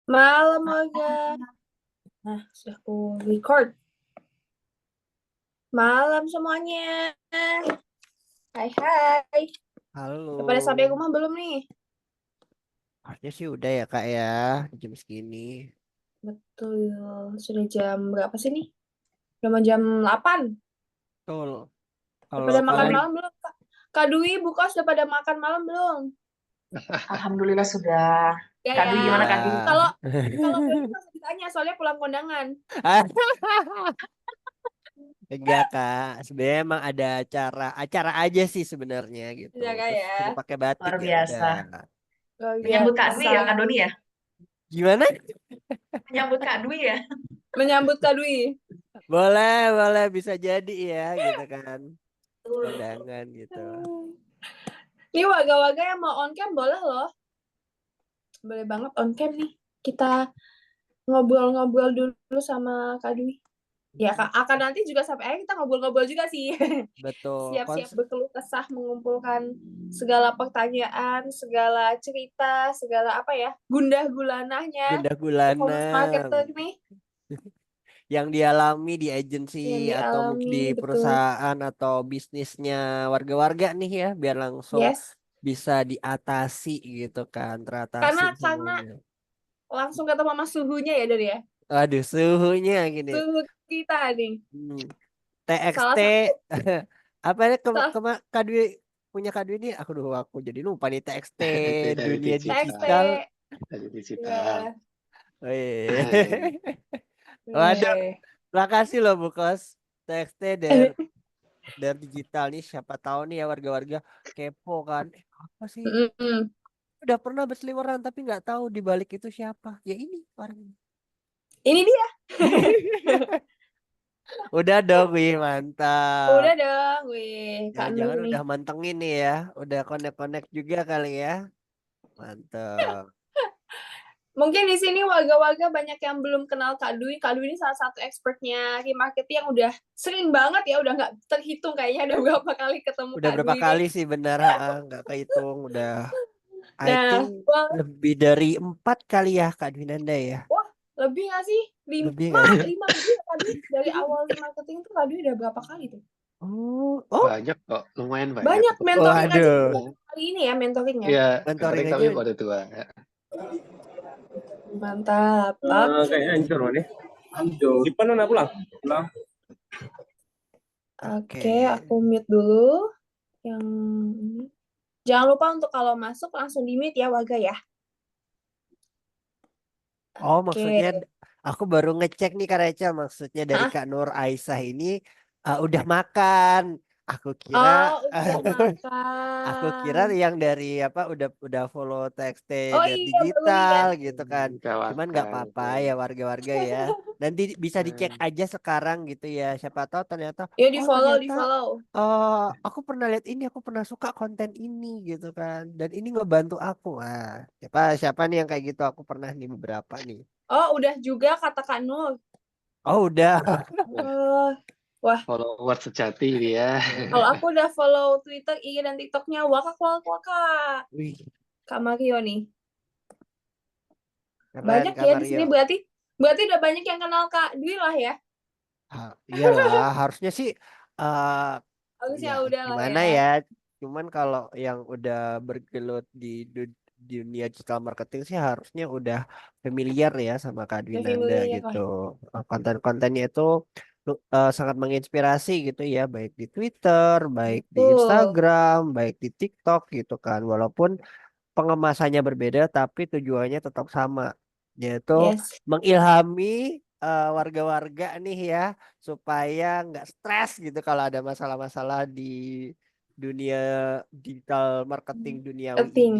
Malam, Olga. Nah, sudah aku record. Malam semuanya. Hai, hai. Udah pada sampai Halo, rumah belum nih? harusnya sih udah ya kak ya jam segini. Betul. Sudah jam berapa sih nih? Udah mau jam 8. Betul. Udah Kalau pada makan kalian, malam belum, Kak? Kak Dwi, buka sudah pada makan malam belum? Alhamdulillah sudah. Ya, Kak ya. Dwi gimana Kak Dwi? Kalau kalau belum nggak usah ditanya, soalnya pulang kondangan. enggak kak, sebenarnya emang ada acara aja sih sebenarnya gitu. Udah, Kak, Terus ya. suruh pakai batik Luar ya udah. biasa. Luar Menyambut Kak Dwi biasa. ya, Kak Doni ya? Gimana? Menyambut Kak Dwi ya? Menyambut Kak Dwi. Boleh, boleh bisa jadi ya gitu kan. Betul. Kondangan gitu. Ini waga-waga yang mau on cam boleh loh. Boleh banget on cam nih. Kita ngobrol-ngobrol dulu sama Kak Dwi. Ya, Kak, akan nanti juga sampai akhir kita ngobrol-ngobrol juga sih. Betul. Siap-siap berkeluh kesah, mengumpulkan segala pertanyaan, segala cerita, segala apa ya, gundah gulanahnya Gundah gulana. performance marketer nih Yang dialami di agensi yang atau mungkin di dialami, betul. perusahaan atau bisnisnya warga-warga nih ya biar langsung Yes. bisa diatasi gitu kan teratasin Karena semuanya. langsung ketemu sama suhunya ya, Dori ya. Aduh suhunya gini. Suhu kita nih. Hmm, TXT Salah satu apa ya salah Kadwi punya Kadwi ini aku jadi lupa nih TXT Itu dari dunia TXT. digital, digital. dari digital. Ya. Wih. Waduh, Yeah. makasih loh Bu Kos. TXT dari digital nih siapa tahu nih ya warga-warga kepo kan. Apa sih? Mm-mm. Udah pernah berseliweran tapi nggak tahu di balik itu siapa. Ya ini orangnya. Ini dia. Udah dong, wih mantap. Udah dong, wih, Kak Nur Jangan-jangan nih. udah mantengin nih ya. Udah connect-connect juga kali ya. Mantap. Mungkin di sini warga-warga banyak yang belum kenal Kak Dwi. Kak Dwi ini salah satu expertnya marketing yang udah sering banget ya, udah nggak terhitung kayaknya udah berapa kali ketemu Udah Kak berapa Dwi ini. kali sih benar nggak kehitung. Udah I think Nah, wah, lebih dari 4 kali ya Kak Dwinanda ya. wah, lebih nggak sih? Lebih Lima, nggak? lima lebih ya Kak Dwi. Dari awal marketing tuh Kak Dwi udah berapa kali tuh? Oh, Banyak kok, lumayan banyak. Banyak mentoring aja waduh. kali ini ya, mentoring ya. Ya, Mentoring kemarin kami aja. pada tua. Ya. Mantap. Kayaknya hancur nih. Hancur. Simpan mana pulang? Pulang. Oke, Oke. aku mute dulu. Yang ini. Jangan lupa untuk kalau masuk langsung di mute ya warga ya. Oh, Oke. maksudnya aku baru ngecek nih Kak Reca, maksudnya dari Hah? Kak Nur Aisyah ini udah makan. Aku kira Oh, udah aku kira makan. yang dari apa udah follow TXT Oh dari iya, baru digital lihat. gitu kan. Cuman nggak Kawakan apa-apa itu. ya warga-warga ya. Nanti bisa dicek Hmm. aja sekarang gitu ya. Siapa tahu ternyata Yuk di oh follow, di ternyata follow. aku pernah lihat ini, aku pernah suka konten ini gitu kan. Dan ini ngebantu aku. Siapa siapa nih yang kayak gitu? Aku pernah nih beberapa nih. Oh, udah juga kata Kak Nur. Oh udah. Oh, wah. Follower sejati dia. Kalau aku udah follow Twitter, IG, dan TikToknya Wakak Wakak Wakak. Wih, Kak Mario nih. keren Banyak Kak ya di Mario. sini, berarti udah banyak yang kenal Kak Dwi lah ya. Iyalah, harusnya sih eh ya Harusnya udah lah gimana ya. ya. Cuman kalau yang udah bergelut di dunia digital marketing sih harusnya udah familiar ya sama Kak Udah Dwinanda familiar gitu. lah. Konten-kontennya itu sangat menginspirasi gitu ya, baik di Twitter, baik di Betul. Instagram, baik di TikTok gitu kan. Walaupun pengemasannya berbeda tapi tujuannya tetap sama, yaitu Yes. mengilhami warga-warga nih ya supaya nggak stres gitu kalau ada masalah-masalah di dunia digital marketing duniawi ini. Penting.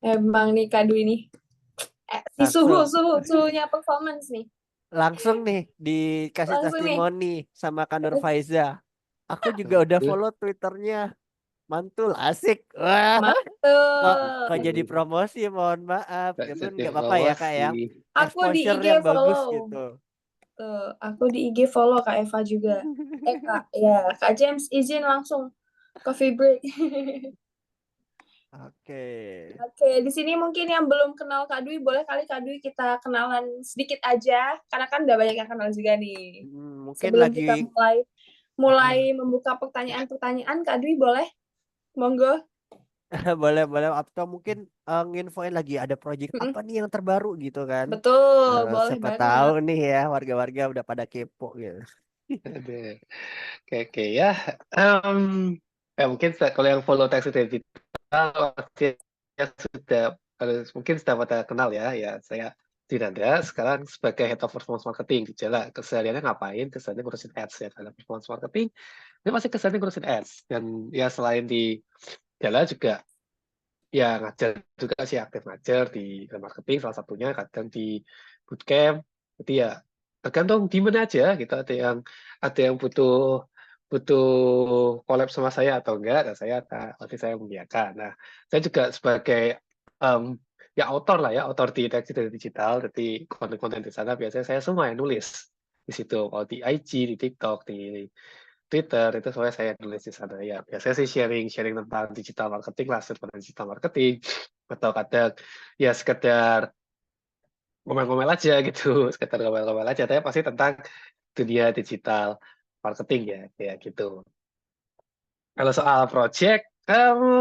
Emang nih Kak Dwi nih. Si Langsung suhunya performance nih. langsung nih dikasih Langsung nih. testimoni sama Kanur Faiza. Aku juga udah Itu follow Twitternya. Mantul, asik. Wah, kok jadi Mantul. promosi, mohon maaf. tak Cuman jadi nggak apa-apa ya kak ya. promosi. Aku di Exposure IG yang bagus follow. gitu. Tuh, aku di IG follow Kak Eva juga. Kak, ya, Kak James izin langsung coffee break. Oke. Oke, di sini mungkin yang belum kenal Kak Dwi, boleh kali Kak Dwi kita kenalan sedikit aja, karena kan udah banyak yang kenal juga nih. Mungkin Sebelum lagi kita mulai membuka pertanyaan-pertanyaan, Kak Dwi boleh? Monggo. boleh atau mungkin nginfoin lagi ada project Mm-mm. apa nih yang terbaru gitu kan. Betul, boleh Siapa banget. tahu nih ya warga-warga udah pada kepo gitu. Ada. Oke ya. Mungkin kalau yang follow Taxi Digital ya sudah mungkin sudah pada kenal ya. Ya saya Dinanda sekarang sebagai Head of Performance Marketing di Jala. Kesehariannya ngapain? Kesehariannya ngurusin ads ya. Karena performance marketing, ini masih kesehariannya ngurusin ads. Dan ya selain di Jala juga ya ngajar juga sih, aktif ngajar di marketing salah satunya, kadang di bootcamp. Jadi ya tergantung di mana aja gitu, ada yang butuh butuh collab sama saya atau enggak, dan nanti saya mengiyakan. Nah, saya juga sebagai ya author lah ya, author di Taxi dari Digital, jadi konten-konten di sana biasanya saya semua yang nulis di situ. Kalau di IG, di TikTok, di Twitter itu soalnya saya nulis di sana ya. Biasanya sih sharing tentang digital marketing lah, tentang digital marketing, atau kadang ya sekedar ngomel-ngomel aja gitu, sekedar ngomel-ngomel aja. Tapi pasti tentang dunia digital marketing ya, kayak gitu. Kalau soal project,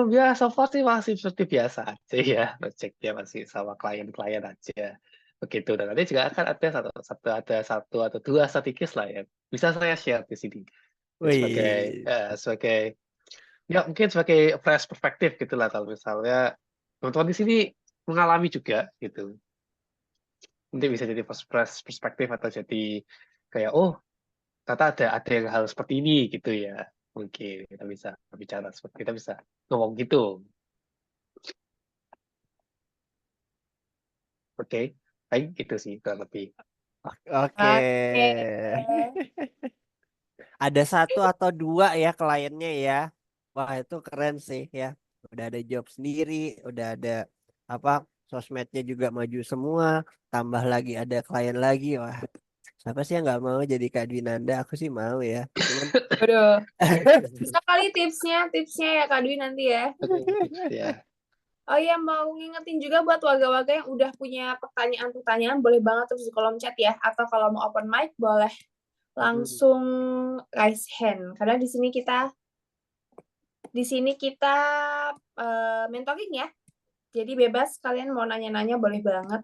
ya so far sih masih seperti biasa aja ya, projectnya masih sama klien-klien aja. Begitu. Dan nanti juga akan ada satu atau dua strategis lah ya. Bisa saya share di sini. Sebagai Wih. sebagai ya mungkin sebagai fresh perspektif gitu lah, kalau misalnya teman-teman di sini mengalami juga gitu, nanti bisa jadi fresh perspektif, atau jadi kayak oh ternyata ada yang hal seperti ini gitu ya, mungkin kita bisa bicara seperti, kita bisa ngomong gitu. Oke, baik gitu sih kurang lebih. Oke. Oke. Ada satu atau dua ya kliennya ya. Wah, itu keren sih ya. Udah ada job sendiri, udah ada apa sosmednya juga maju semua, tambah lagi ada klien lagi. Wah, siapa sih yang nggak mau jadi Kak Dwinanda? Aku sih mau ya. Cuman Waduh. Bisa kali tipsnya ya Kak Dwi nanti ya. Ya. Oh iya, mau ngingetin juga buat warga-warga yang udah punya pertanyaan-pertanyaan, boleh banget terus di kolom chat ya. Atau kalau mau open mic, boleh langsung raise hand. Karena di sini kita mentoring ya. Jadi bebas, kalian mau nanya-nanya boleh banget.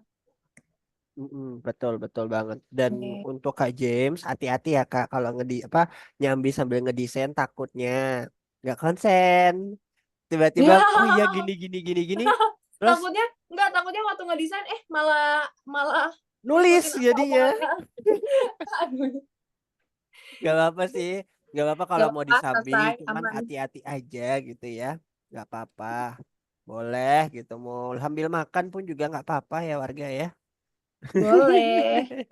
betul banget. Dan Oke. untuk Kak James, hati-hati ya Kak kalau nyambi sambil ngedesain, takutnya nggak konsen. Tiba-tiba oh iya gini. Terus Takutnya waktu ngedesain malah nulis ngikutin jadinya. apa-apa. Aduh. Gak apa-apa sih. Gak apa-apa kalau Gak mau apa-apa, disambi. santai, Cuman aman. hati-hati aja gitu ya. Gak apa-apa. Boleh gitu. Mau sambil makan pun juga gak apa-apa ya warga ya. Boleh.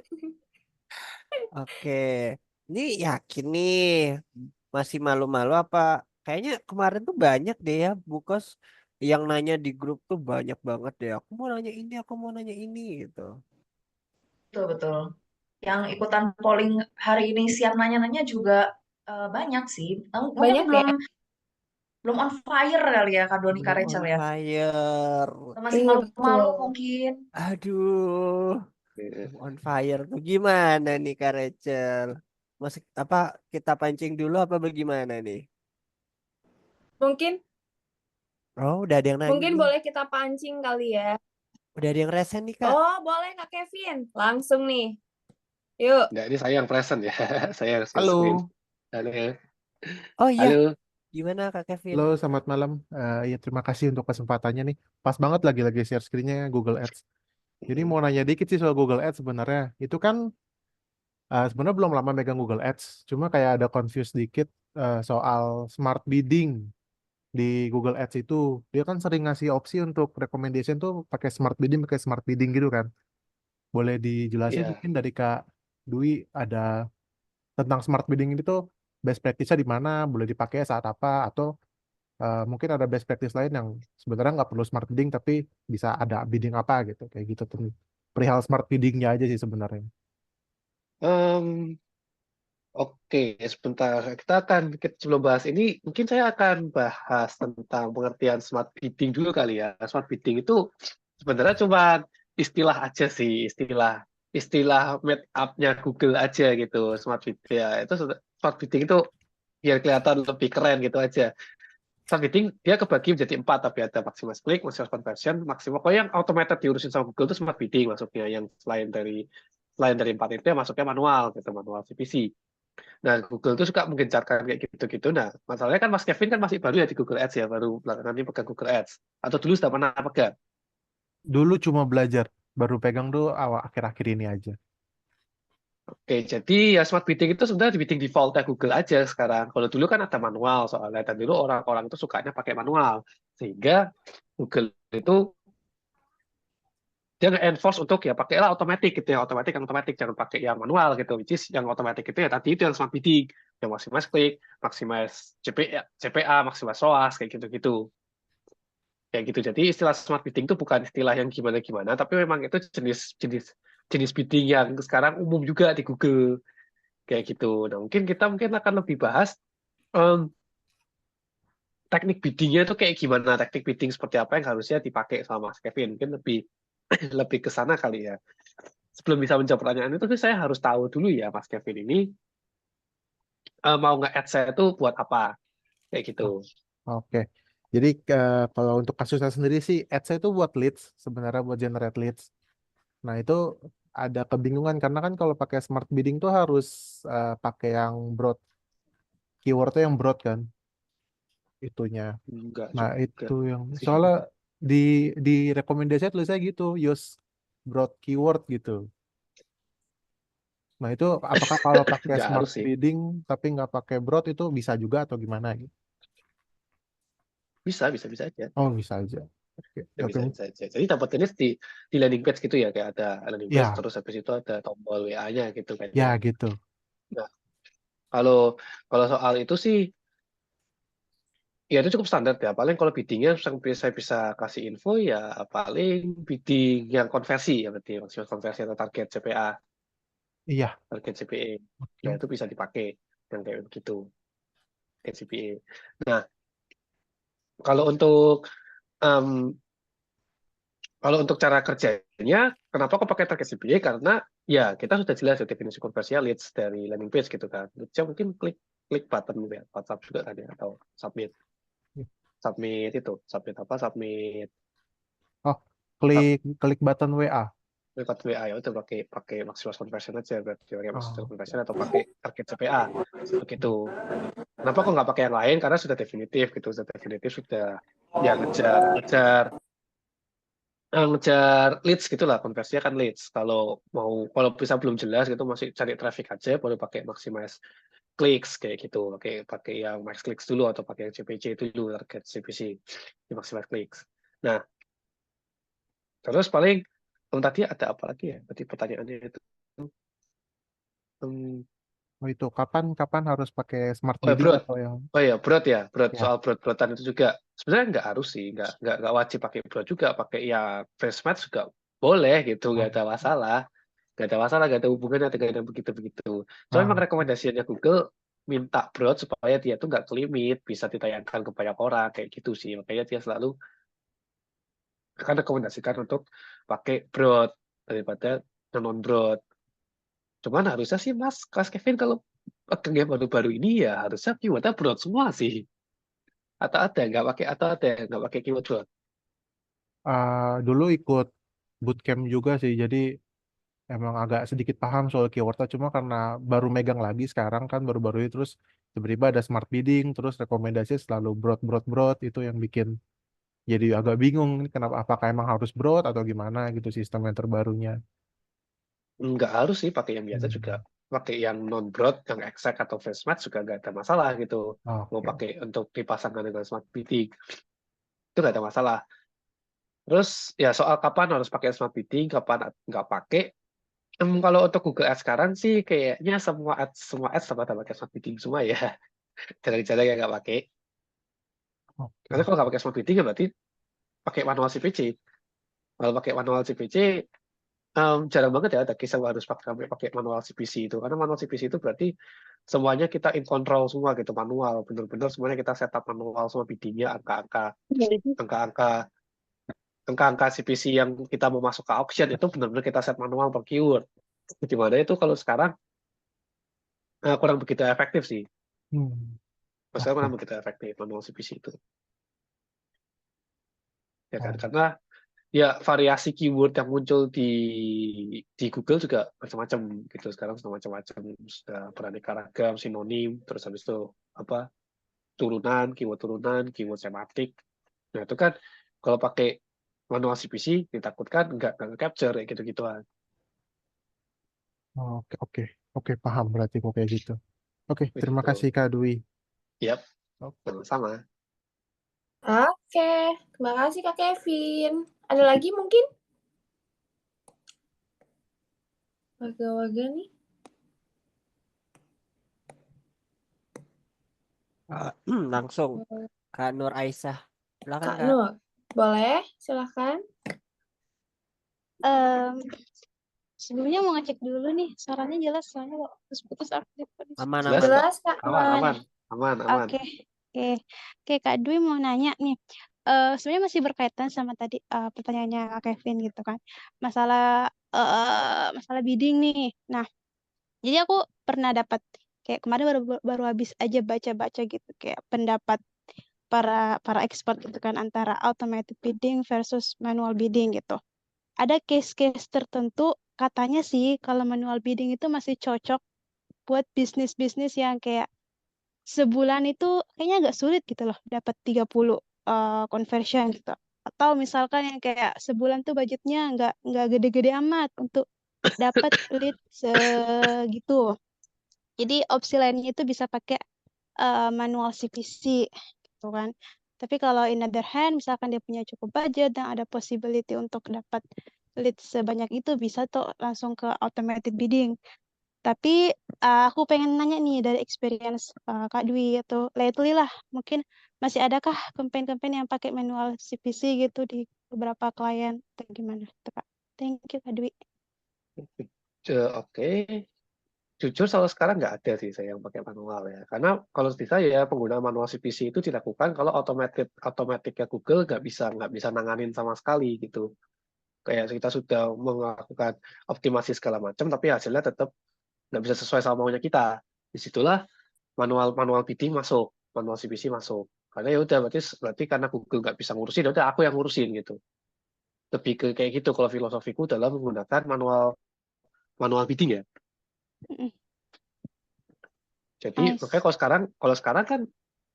Oke. Ini yakin nih. Masih malu-malu apa? Kayaknya kemarin tuh banyak deh ya. Bukos yang nanya di grup tuh banyak banget deh. Aku mau nanya ini, aku mau nanya ini gitu. Betul. Yang ikutan polling hari ini siap nanya-nanya juga banyak sih. Mungkin Banyak belum ya? belum on fire kali ya Kak Doni Kak Belum on Rachel ya. fire. Masih Iya, malu-malu betul. mungkin. Aduh. On fire tuh gimana nih Kak Rachel? Masih apa kita pancing dulu apa bagaimana nih? Mungkin Oh, udah ada yang nanya mungkin nih. boleh kita pancing kali ya. Udah ada yang resen nih Kak. Oh, boleh Kak Kevin. Langsung nih. Yuk. Nah, ini saya yang present ya. Saya harus screen. Halo, Halo. Oh iya, Halo. gimana Kak Kevin? halo, selamat malam. Ya terima kasih untuk kesempatannya nih. Pas banget lagi share screen-nya Google Ads. Jadi mau nanya dikit sih soal Google Ads sebenarnya. Itu kan sebenarnya belum lama megang Google Ads. Cuma kayak ada confused dikit soal smart bidding di Google Ads itu. Dia kan sering ngasih opsi untuk recommendation tuh pakai smart bidding gitu kan. Boleh dijelasin Ya. mungkin dari Kak Dwi ada tentang smart bidding ini tuh best practice-nya di mana, boleh dipakai saat apa, atau mungkin ada best practice lain yang sebenarnya nggak perlu smart bidding tapi bisa ada bidding apa gitu kayak gitu tuh perihal smart biddingnya aja sih sebenarnya. Em, Oke, sebentar. Sebelum bahas ini, mungkin saya akan bahas tentang pengertian smart bidding dulu kali ya. Smart bidding itu sebenarnya cuma istilah aja sih, istilah made up-nya Google aja gitu. Smart bidding ya, smart bidding itu biar kelihatan lebih keren gitu aja. Smart bidding dia kebagi menjadi 4, tapi ada maximize click, maximize conversion, maksimal. Kalau yang automated diurusin sama Google itu smart bidding masuknya. Yang selain dari 4 itu ya masuknya manual gitu, manual CPC. Nah, Google tuh suka menggencarkan kayak gitu-gitu. Nah, masalahnya kan Mas Kevin kan masih baru ya di Google Ads ya, baru belakangan ini pegang Google Ads. Atau dulu sudah pernah pegang? Dulu cuma belajar, baru pegang tuh awal akhir-akhir ini aja. Oke, jadi ya smart bidding itu sebenarnya di bidding default Google aja sekarang. Kalau dulu kan ada manual soalnya, dan dulu orang-orang itu sukanya pakai manual. Sehingga Google itu dia nge-enforce untuk ya pakailah otomatis gitu ya, otomatis jangan pakai yang manual gitu. Which is yang otomatis itu ya tadi itu yang smart bidding, yang maximize click, maximize CPA, maximize ROAS kayak gitu-gitu. Kayak gitu. Jadi istilah smart bidding itu bukan istilah yang gimana-gimana, tapi memang itu jenis bidding yang sekarang umum juga di Google kayak gitu. Nah, mungkin akan lebih bahas em, teknik biddingnya itu kayak gimana, teknik bidding seperti apa yang harusnya dipakai sama Mas Kevin. Mungkin lebih lebih ke sana kali ya. Sebelum bisa menjawab pertanyaan itu, saya harus tahu dulu ya, Mas Kevin ini mau nge-add saya itu buat apa kayak gitu. Oke. Jadi kalau untuk kasus saya sendiri sih, ads saya itu buat leads, sebenarnya buat generate leads. Nah itu ada kebingungan karena kan kalau pakai smart bidding tuh harus pakai yang broad, keywordnya yang broad kan, itunya. Enggak Nah juga itu yang sih. soalnya di di rekomendasi tulisnya gitu, use broad keyword gitu. Nah itu apakah kalau pakai Enggak smart harus sih. bidding tapi nggak pakai broad itu bisa juga atau gimana gitu? Bisa aja. Oh bisa aja. Oke. Ya, Oke. bisa aja. Jadi dapatnya di landing page gitu ya, kayak ada landing page Ya, terus habis itu ada tombol WA-nya gitu kan ya ya. gitu. Nah, kalau kalau soal itu sih ya itu cukup standar ya. Paling kalau biddingnya saya bisa kasih info ya paling bidding yang konversi ya, berarti maksimal konversi atau Iya. target CPE. Ya Oke. itu bisa dipakai yang kayak begitu, target CPE. Nah, kalau untuk em, kalau untuk cara kerjanya, kenapa kok pakai target CPA? Karena ya kita sudah jelas ya definisi konversinya leads dari landing page gitu kan. Leads mungkin klik klik button gitu ya, WhatsApp juga kan ya, atau submit submit itu submit apa submit Oh, klik klik button WA. klik button WA ya, itu pakai pakai maximal conversion aja berarti, pakai maximal Oh, conversion atau pakai target CPA begitu. Kenapa kok nggak pakai yang lain? Karena sudah definitif gitu, sudah ya ngejar leads gitulah, konversinya kan leads. Kalau bisa belum jelas gitu, masih cari traffic aja, boleh pakai maximize clicks kayak gitu, pakai yang max clicks dulu atau pakai yang CPC dulu, target CPC di maximize clicks. Nah, terus paling tadi ada apa lagi ya, tadi pertanyaannya itu Hmm, oh itu kapan kapan harus pakai smart oh ya bidding broad. atau yang Oh ya broad, ya. soal broadan itu juga sebenarnya nggak harus sih, nggak wajib pakai broad juga, pakai ya face match juga boleh gitu, nggak Oh, ada masalah. Nggak ada hubungannya dengan begitu-begitu. Cuma memang ah, rekomendasinya Google minta broad supaya dia tuh nggak ke limit, bisa ditayangkan ke banyak orang kayak gitu sih. Makanya dia selalu akan rekomendasikan untuk pakai broad daripada non broad. Cuman harusnya sih Mas Kevin kalau pegang yang baru-baru ini ya harusnya keywordnya broad semua sih. Atau ada yang nggak pakai keyword broad. dulu ikut bootcamp juga sih, jadi emang agak sedikit paham soal keywordnya. Cuma karena baru megang lagi sekarang kan baru-baru itu terus tiba-tiba ada smart bidding, terus rekomendasi selalu broad broad broad itu yang bikin jadi agak bingung nih, kenapa apakah emang harus broad atau gimana gitu sistem yang terbarunya. Nggak harus sih pakai yang biasa juga. Hmm. Pakai yang non broad, yang exact atau face match juga nggak ada masalah gitu. Mau Oke. pakai untuk dipasangkan dengan smart bidding itu nggak ada masalah. Terus ya soal kapan harus pakai smart bidding, kapan nggak pakai. Kalau untuk Google Ads sekarang sih kayaknya semua ads sama pakai smart bidding semua ya. Jarang-jarang yang nggak pakai. Karena Oke. kalau nggak pakai smart bidding ya berarti pakai manual CPC. Kalau pakai manual CPC jarang banget ya ada case yang harus pakai manual CPC itu, karena manual CPC itu berarti semuanya kita in control semua gitu, manual, bener-bener semuanya kita setup manual semua biddingnya, angka-angka CPC yang kita mau masuk ke auction itu benar-benar kita set manual per keyword. Di mana itu kalau sekarang kurang begitu efektif sih. Hmm. Maksudnya Oke. kurang begitu efektif manual CPC itu. Ya kan? Oh. Karena ya variasi keyword yang muncul di Google juga macam-macam gitu. Sekarang sudah macam-macam, sudah beraneka ragam, sinonim, terus habis itu apa keyword turunan, keyword sematik. Nah itu kan kalau pakai manual CPC ditakutkan nggak capture kayak gitu-gituan. Oke, oke, oke, paham berarti kok kayak gitu. Oke, terima Gitu. kasih Kak Dwi. Yap, Oke. sama. Oke, terima kasih Kak Kevin. Ada lagi mungkin? Warga-warga nih. Langsung Kak Nur Aisyah. Silakan Kak Kak. Nur, boleh? Silakan. Sebelumnya mau ngecek dulu nih, suaranya jelas soalnya kok putus-putus aktif. Aman, Jelas, aman. Jelas Kak aman, Nur. aman. Oke, oke Kak Dwi mau nanya nih. Sebenarnya masih berkaitan sama tadi pertanyaannya Kak Kevin gitu kan. Masalah bidding nih. Nah, jadi aku pernah dapat kayak kemarin baru habis aja baca-baca gitu kayak pendapat para expert gitu kan antara automated bidding versus manual bidding gitu. Ada case-case tertentu katanya sih kalau manual bidding itu masih cocok buat bisnis-bisnis yang kayak sebulan itu kayaknya agak sulit gitu loh dapat 30 conversion gitu. Atau misalkan yang kayak sebulan tuh budgetnya nggak gede-gede amat untuk dapat lead segitu. Jadi opsi lainnya itu bisa pakai manual CPC gitu kan. Tapi kalau in other hand misalkan dia punya cukup budget dan ada possibility untuk dapat lead sebanyak itu bisa tuh langsung ke automated bidding. Tapi aku pengen nanya nih dari experience Kak Dwi atau lately lah, mungkin masih adakah campaign-campaign yang pakai manual CPC gitu di beberapa klien atau gimana tuh Kak? Thank you Kak Dwi. Oke. Jujur kalau sekarang nggak ada sih saya yang pakai manual ya. Karena kalau di saya penggunaan manual CPC itu dilakukan kalau otomatiknya Google nggak bisa nanganin sama sekali gitu. Kayak kita sudah melakukan optimasi segala macam, tapi hasilnya tetap nggak bisa sesuai sama maunya kita. Disitulah manual bidding masuk, manual CPC masuk. Karena ya udah berarti karena Google nggak bisa ngurusin, ya udah aku yang ngurusin gitu. Lebih ke kayak gitu kalau filosofiku dalam menggunakan manual bidding ya. Mm-mm. Jadi Nice. makanya kalau sekarang kan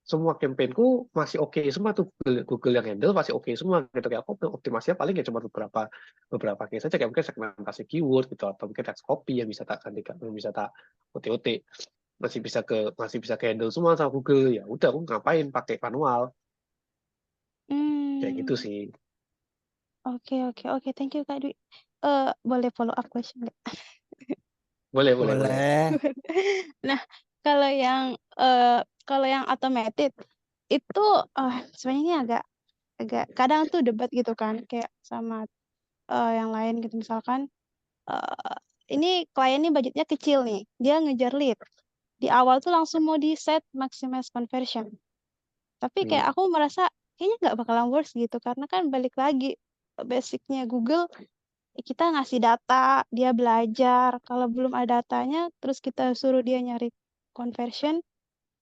semua campaignku masih oke semua tuh, Google yang handle masih oke semua gitu. Kayak aku optimasinya paling ya cuma beberapa case saja, kayak mungkin segmentasi keyword gitu, atau mungkin text copy yang bisa tak ganti, yang bisa tak OT masih bisa ke handle semua sama Google. Ya udah aku ngapain pakai manual kayak gitu sih. Oke, thank you Kak Dwi. Boleh follow up question nggak? Boleh. Boleh. Nah, kalau yang automated itu sebenarnya ini agak kadang tuh debat gitu kan kayak sama yang lain gitu misalkan ini klien ini budgetnya kecil nih, dia ngejar lead. Di awal tuh langsung mau di set maximize conversion. Tapi kayak aku merasa kayaknya nggak bakalan works gitu karena kan balik lagi basicnya Google kita ngasih data, dia belajar. Kalau belum ada datanya, terus kita suruh dia nyari conversion,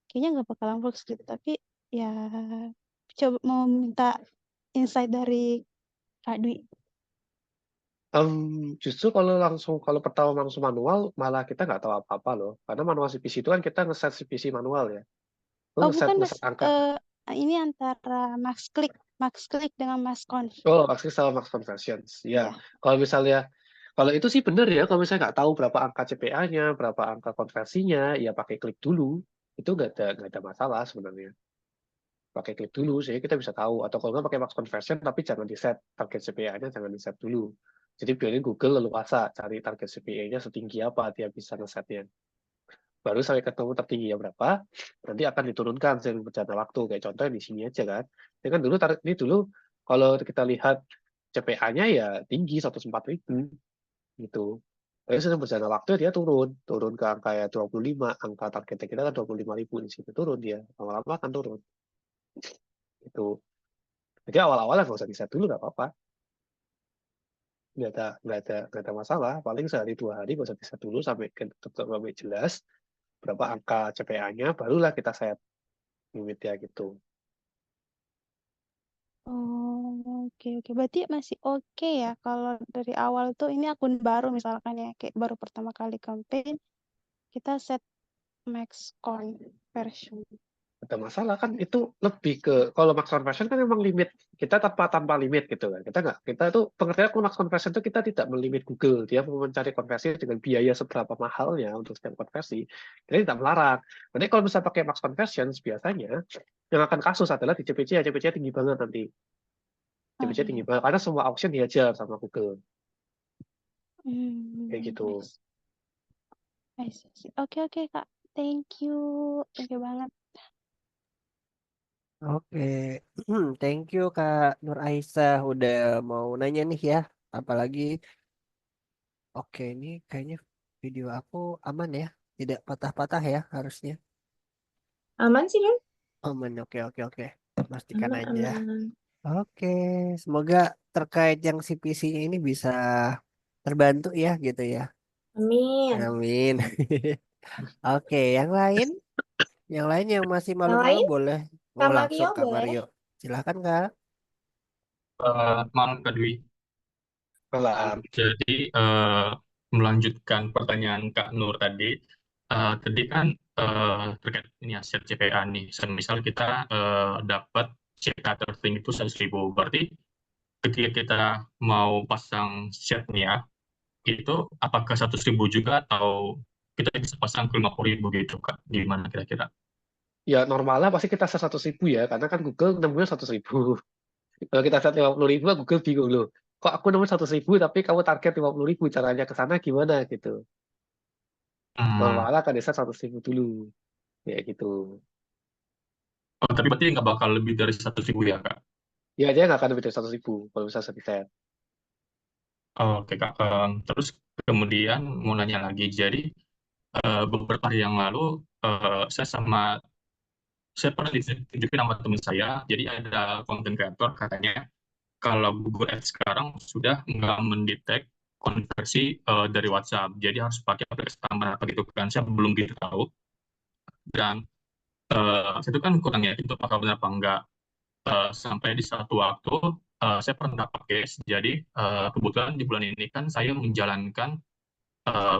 kayaknya nggak bakalan works gitu. Tapi ya coba mau minta insight dari Kak Dwi. Justru kalau pertama langsung manual, malah kita nggak tahu apa-apa loh. Karena manual CPC itu kan kita ngeset CPC manual ya. Oh Ngeset bukan Mas, angka. ini antara Max Click dengan Max Conf. Oh, akses sama max conversions. Ya, kalau itu sih benar ya. Kalau misalnya nggak tahu berapa angka CPA-nya, berapa angka konversinya, ya pakai klik dulu. Itu nggak ada masalah sebenarnya. Pakai klik dulu, sehingga kita bisa tahu. Atau kalau nggak pakai max conversion, tapi jangan di set target CPA-nya, jangan di set dulu. Jadi biarin Google leluasa cari target CPA-nya setinggi apa dia bisa ngesetnya. Baru sampai ketemu tertingginya berapa, nanti akan diturunkan seiring berjalannya waktu. Kayak contohnya di sini aja kan. Ini kan dulu kalau kita lihat CPA-nya ya tinggi 104.000. gitu. Tapi sudah berjalan waktu dia turun ke angka ya 25, angka targetnya kita kan 25.000 di situ turun dia, lama-lama akan turun. Itu. Jadi awal-awal nggak usah di-set dulu nggak apa-apa, nggak ada masalah. Paling sehari 2 hari nggak usah di-set dulu sampai jelas berapa angka CPA-nya, barulah kita set limitnya gitu. Oh, oke oke. Berarti masih oke ya kalau dari awal tuh ini akun baru misalkan ya, kayak baru pertama kali campaign, kita set max conversion. Ada masalah kan, itu lebih ke kalau max conversion kan memang limit kita tanpa limit gitu kan, kita itu pengertian max conversion itu kita tidak melimit Google, dia mau mencari konversi dengan biaya seberapa mahalnya untuk setiap konversi, kita tidak melarang. Jadi kalau bisa pakai max conversion biasanya yang akan kasus adalah di CPC, ya CPC tinggi banget nanti, Oh CPC tinggi iya. banget karena semua auction dihajar sama Google kayak Hmm, gitu. I see. Oke oke Kak. Thank you. Thank you banget. Oke, thank you Kak Nur Aisyah udah mau nanya nih ya. Apalagi, oke ini kayaknya video aku aman ya, tidak patah-patah ya harusnya. Aman sih, Don. Aman, oke oke oke. Pastikan Aman, aja. aman. Oke, semoga terkait yang CPC-nya ini bisa terbantu ya gitu ya. Amin. Amin. Oke, yang lain yang masih Yang malu-malu lain, boleh Kak langsung Mario Kak boleh? Mario. Silakan Kak. Malam Kak Dwi. Malam. Jadi melanjutkan pertanyaan Kak Nur tadi, tadi kan terkait ini ya set CPA nih. Misal kita dapat CPA tertinggi itu 100.000, berarti ketika kita mau pasang setnya itu apakah 100.000 juga atau kita bisa pasang ke 50.000 gitu Kak? Gimana kira-kira? Ya normalnya pasti kita set 100.000 ya, karena kan Google nemunya 100.000. Kalau kita set 50.000, Google bingung loh. Kok aku nemu 100.000 tapi kamu target 50.000, caranya ke sana gimana gitu. Hmm. Normalnya kan di set 100.000 dulu, ya gitu. Oh, tapi berarti nggak bakal lebih dari 100.000 ya Kak? Ya dia nggak akan lebih dari 100.000 kalau bisa set set. Oke Kak. Terus kemudian mau nanya lagi, jadi beberapa hari yang lalu saya pernah ditunjukin sama teman saya, jadi ada konten kreator katanya kalau Google Ads sekarang sudah nggak mendetek konversi dari WhatsApp, jadi harus pakai aplikasi tambahan apa gitu kan, saya belum gitu tahu. Dan saya itu kan kurang yakin itu apakah benar apa enggak. Sampai di satu waktu saya pernah dapat case, jadi kebetulan di bulan ini kan saya menjalankan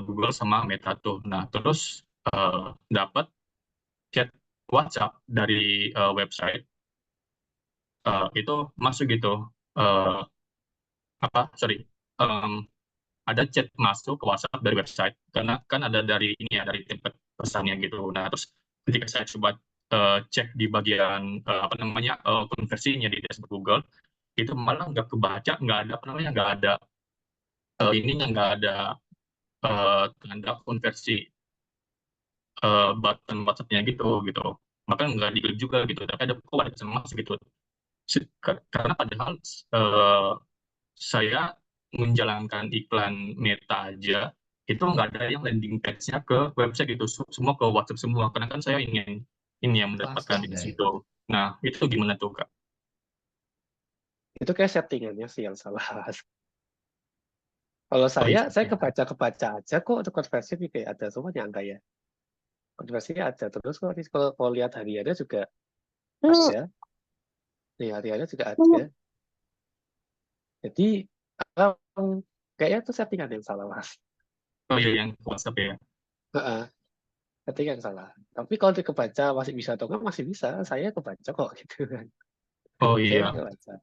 Google sama Meta tuh. Nah, terus dapat chat WhatsApp dari website itu masuk gitu. Eh, sorry, em, ada chat masuk ke WhatsApp dari website karena kan ada dari ini ya, dari tempat pesannya gitu. Nah, terus ketika saya coba cek di bagian apa namanya konversinya di dashboard Google, itu malah nggak kebaca, nggak ada apa namanya, nggak ada ininya, nggak ada tanda konversi button WhatsApp-nya gitu. Maka nggak diklik juga gitu, tapi ada kok ada pesan masuk gitu. Karena padahal eh, saya menjalankan iklan Meta aja itu nggak ada yang landing page-nya ke website gitu, semua ke WhatsApp semua, karena kan saya ingin ini yang mendapatkan di situ. Nah, itu gimana tuh Kak? Itu kayak settingannya sih yang salah. Kalau Oh iya. saya kebaca aja kok untuk konversi nih, kayak ada semuanya angka ya. Konversinya ada terus kok. Kalau lihat hariannya juga ada. Nih hariannya juga ada. Jadi kayaknya itu settingan yang salah mas. Oh iya, yang WhatsApp ya. Heeh, settingan yang salah. Tapi kalau kebaca masih bisa atau enggak, masih bisa. Saya kebaca kok gitu kan. Oh Saya iya, kebaca.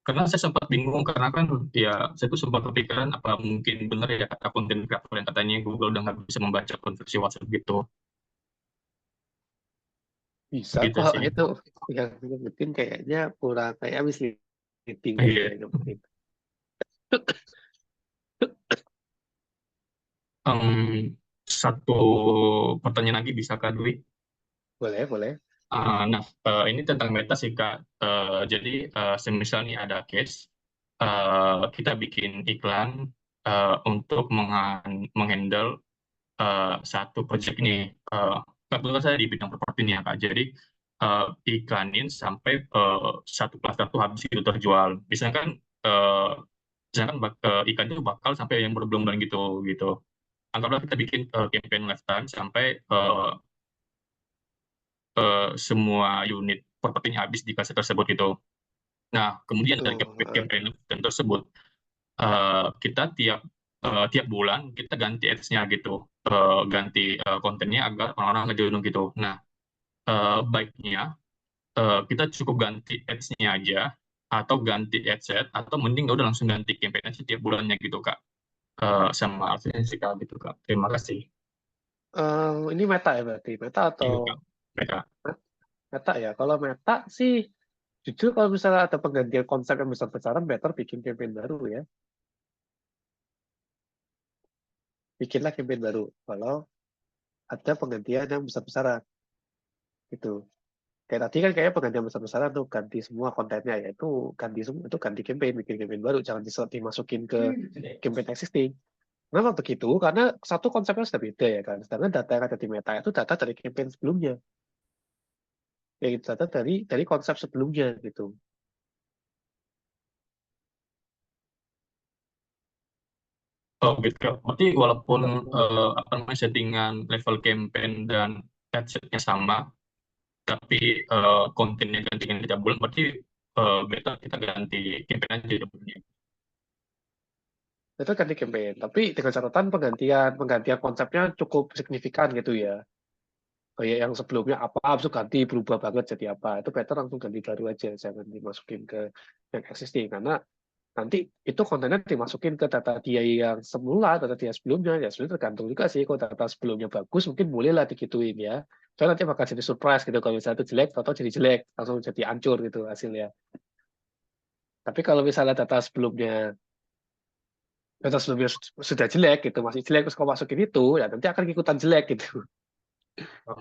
karena saya sempat bingung karena kan ya saya tuh sempat kepikiran apa mungkin benar ya kata konten kreator yang katanya Google udah nggak bisa membaca konversi WhatsApp gitu. Bisa Gitu kok sih. itu yang nyebutin kayaknya kurang, kayak misleading deh Iya. yang nyebutin. Satu pertanyaan lagi bisa Kak Dwi? Boleh, boleh. Nah, ini tentang Meta sih Kak. Jadi semisal nih ada case, kita bikin iklan untuk menghandle satu project ini. Kebetulan saya di bidang properti nih ya Kak. Jadi iklanin sampai satu klaster tuh habis itu terjual. Ikan itu bakal sampai yang berbulan-bulan gitu. Anggaplah kita bikin campaign lifetime sampai semua unit propertinya habis di klaster tersebut gitu. Nah, kemudian dari campaign lifetime tersebut kita tiap bulan kita ganti ads-nya gitu, ganti kontennya agar orang-orang ngejoin gitu. Nah, baiknya kita cukup ganti ads-nya aja, atau ganti ad set, atau mending udah langsung ganti campaign ads tiap bulannya gitu Kak, sama adsense Kak gitu Kak. Terima kasih. Ini Meta ya berarti? Meta Iya atau Kak. Mereka. Meta ya? Kalau Meta sih, jujur kalau misalnya ada penggantian konsep yang besar-besaran, better bikin campaign baru ya. Bikinlah campaign baru. Kalau ada penggantian yang besar-besaran. Gitu. Kayak tadi kan kayak penggantian besar-besaran tuh ganti semua kontennya ya itu ganti semua itu ganti campaign bikin campaign baru jangan dimasukin ke campaign existing. Kenapa begitu? Karena satu konsepnya sudah beda ya kan. Sedangkan data yang ada di Meta itu data dari campaign sebelumnya. Ya itu data dari konsep sebelumnya gitu. Oh gitu Kak. Berarti walaupun settingan level campaign dan adsetnya sama, tapi kontennya ganti-ganti tiap bulan, berarti better kita ganti campaign aja tiap bulannya. Itu ganti campaign, tapi dengan catatan penggantian konsepnya cukup signifikan gitu ya. Kayak yang sebelumnya apa, habis itu ganti berubah banget jadi apa. Itu better langsung ganti baru aja, jangan dimasukin ke yang existing karena nanti itu kontennya dimasukin ke data dia yang semula, data dia sebelumnya. Ya sebenarnya tergantung juga sih, kalau data sebelumnya bagus, mungkin bolehlah digituin ya. Soalnya nanti bakal jadi surprise gitu, kalau misalnya itu jelek, atau jadi jelek, langsung jadi hancur gitu hasilnya. Tapi kalau misalnya data sebelumnya sudah jelek gitu, masih jelek, terus kau masukin itu, ya nanti akan ikutan jelek gitu. Oh,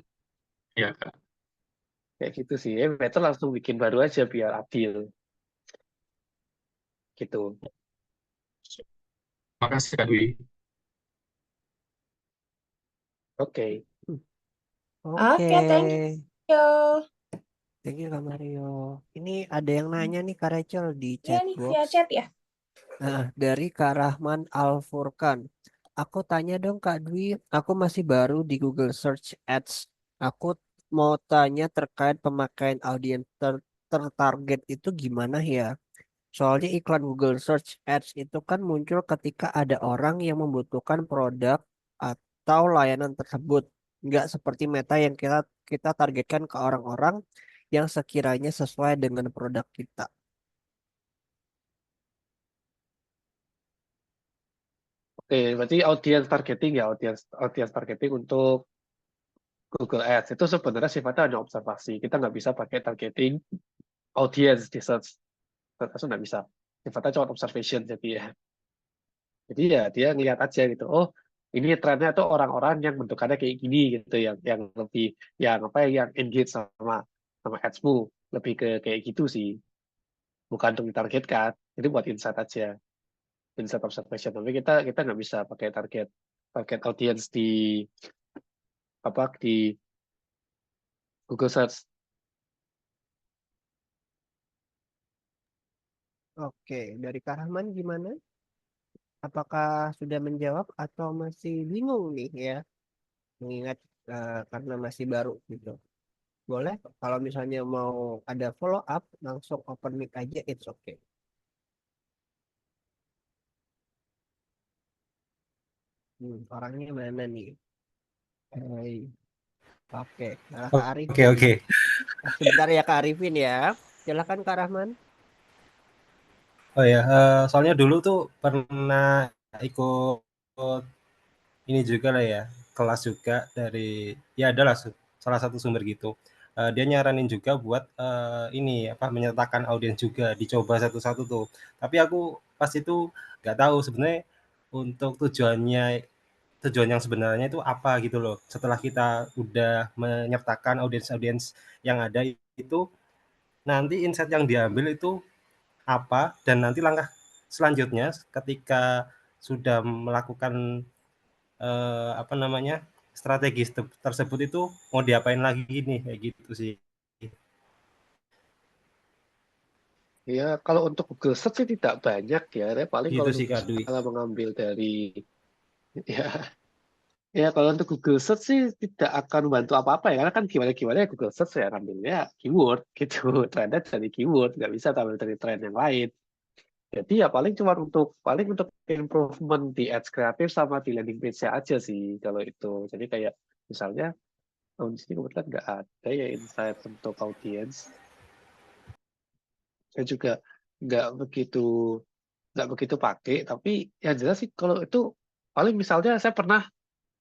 iya Kak. Kayak gitu sih, better langsung bikin baru aja biar adil. Gitu. Makasih Kak Dwi. Oke. Oke. Thank you. Thank you Kak Mario. Ini ada yang nanya nih Kak Rachel di Iya nih, chatbox. via chat ya. Nah, dari Kak Rahman Al-Furkan. Aku tanya dong Kak Dwi, aku masih baru di Google Search Ads. Aku mau tanya terkait pemakaian audiens tertarget itu gimana ya? Soalnya iklan Google Search Ads itu kan muncul ketika ada orang yang membutuhkan produk atau layanan tersebut. Nggak seperti Meta yang kita kita targetkan ke orang-orang yang sekiranya sesuai dengan produk kita. Oke, berarti audience targeting untuk Google Ads itu sebenarnya sifatnya hanya observasi. Kita nggak bisa pakai targeting audience di search. Langsung nggak bisa. Sifatnya cuma observation jadi ya. Jadi ya dia ngeliat aja gitu. Oh, ini trennya tuh orang-orang yang bentukannya kayak gini gitu, yang lebih yang engage sama ads-mu, lebih ke kayak gitu sih. Bukan untuk ditargetkan. Jadi buat insight aja, insight observation. Tapi kita nggak bisa pakai target audience di Google Search. Oke, dari Kak Rahman gimana? Apakah sudah menjawab atau masih bingung nih ya? Mengingat karena masih baru gitu. Boleh kalau misalnya mau ada follow up langsung open mic aja, it's okay. Orangnya mana nih? Hai. Oke, nah, Kak Oke, Arifin. oke. Sebentar ya Kak Arifin ya. Silakan Kak Rahman. Oh ya, soalnya dulu tuh pernah ikut ini juga lah ya, kelas juga dari ya adalah salah satu sumber gitu. Dia nyaranin juga buat ini apa menyertakan audiens juga, dicoba satu-satu tuh. Tapi aku pas itu nggak tahu sebenarnya untuk tujuan yang sebenarnya itu apa gitu loh. Setelah kita udah menyertakan audiens-audiens yang ada itu, nanti insight yang diambil itu apa dan nanti langkah selanjutnya ketika sudah melakukan apa namanya strategi tersebut itu mau diapain lagi nih kayak gitu sih. Ya, kalau untuk Google Search sih tidak banyak ya. Tapi paling Gitu kalau sih Kak Dwi. misalnya mengambil dari ya, ya kalau untuk Google Search sih tidak akan membantu apa-apa ya. Karena kan gimana-gimana ya Google Search ya ngambilnya keyword gitu. Trennya dari keyword, nggak bisa ambil dari tren yang lain. Jadi ya paling untuk improvement di ads kreatif sama di landing page-nya aja sih kalau itu. Jadi kayak misalnya di sini kebetulan nggak ada ya insight untuk audience. Saya juga nggak begitu pakai, tapi yang jelas sih kalau itu paling misalnya saya pernah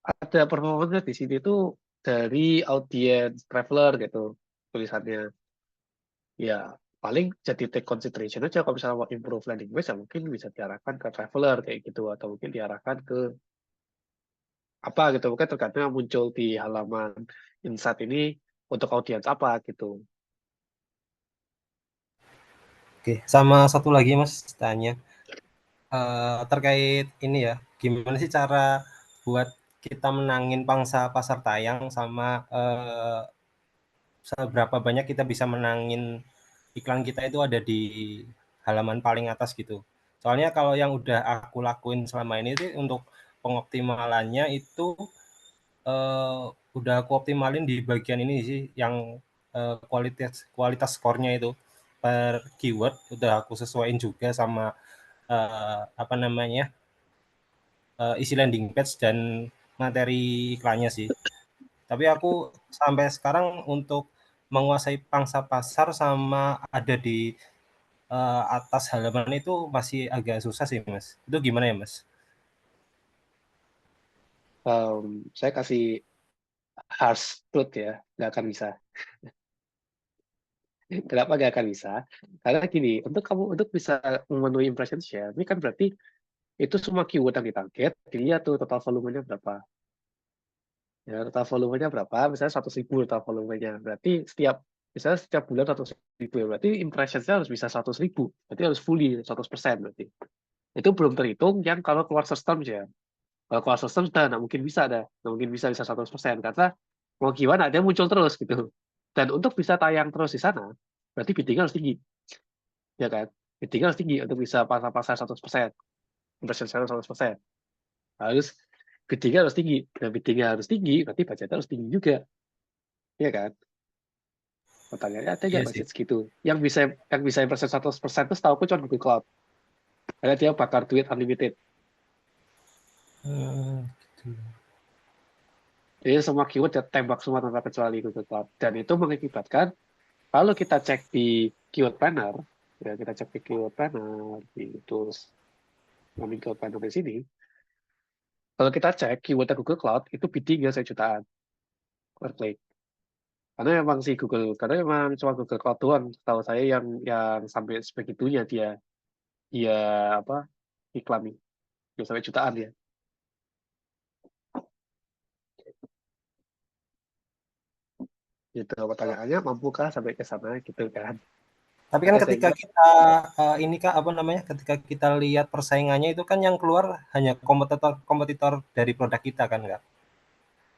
ada performanya di sini tuh dari audience traveler gitu tulisannya. Ya paling jadi take consideration aja kalau misalnya mau improve landing page ya mungkin bisa diarahkan ke traveler kayak gitu atau mungkin diarahkan ke apa gitu mungkin tergantung yang muncul di halaman insight ini untuk audiens apa gitu. Oke, sama satu lagi Mas tanya terkait ini ya, gimana sih cara buat kita menangin pangsa pasar tayang sama seberapa banyak kita bisa menangin iklan kita itu ada di halaman paling atas gitu. Soalnya kalau yang udah aku lakuin selama ini sih untuk pengoptimalannya itu udah aku optimalin di bagian ini sih yang kualitas skornya itu per keyword udah aku sesuaiin juga sama apa namanya isi landing page dan materi iklannya sih. Tapi aku sampai sekarang untuk menguasai pangsa pasar sama ada di atas halaman itu masih agak susah sih Mas. Itu gimana ya Mas? Saya kasih harsh truth ya, nggak akan bisa. Kenapa nggak akan bisa? Karena gini, untuk bisa memenuhi impression share, ini kan berarti itu semua keyword yang ditarget, dilihat tuh total volumenya berapa. Ya, total volumenya berapa? Misalnya 100.000 total volumenya. Berarti misalnya setiap bulan 100.000 ya. Berarti impression-nya harus bisa 100.000. Berarti harus fully 100% berarti. Itu belum terhitung yang kalau keluar sistem ya. Kalau keluar sistem sudah nggak mungkin bisa ada. Nggak mungkin bisa 100%. Karena mau gimana, dia muncul terus gitu. Dan untuk bisa tayang terus di sana, berarti bidding harus tinggi. Ya kan? Bidding harus tinggi untuk bisa pasar-pasar 100%. Impression share 100%. Harus bidding harus tinggi. Dan bidding harus tinggi, berarti budgetnya harus tinggi juga. Iya kan? Pertanyaannya ada Iya nggak sih. budget segitu? Yang bisa impression 100% itu setahu aku cuma Google Cloud. Karena dia bakar duit unlimited. Gitu. Jadi semua keyword dia tembak semua tanpa kecuali Google Cloud. Dan itu mengakibatkan kalau kita cek di keyword planner, ya kita cek di keyword planner di tools keyword planner di sini. Kalau kita cek keyword Google Cloud itu biddingnya 1 jutaan per klik. Karena memang cuma Google Cloud doang, tahu saya yang sampai sebegitunya dia apa iklan nih, dia sampai jutaan ya. Gitu pertanyaannya mampukah sampai ke sana gitu kan. Tapi kan Maka ketika sehingga kita ini Kak apa namanya? Ketika kita lihat persaingannya itu kan yang keluar hanya kompetitor dari produk kita kan Kak?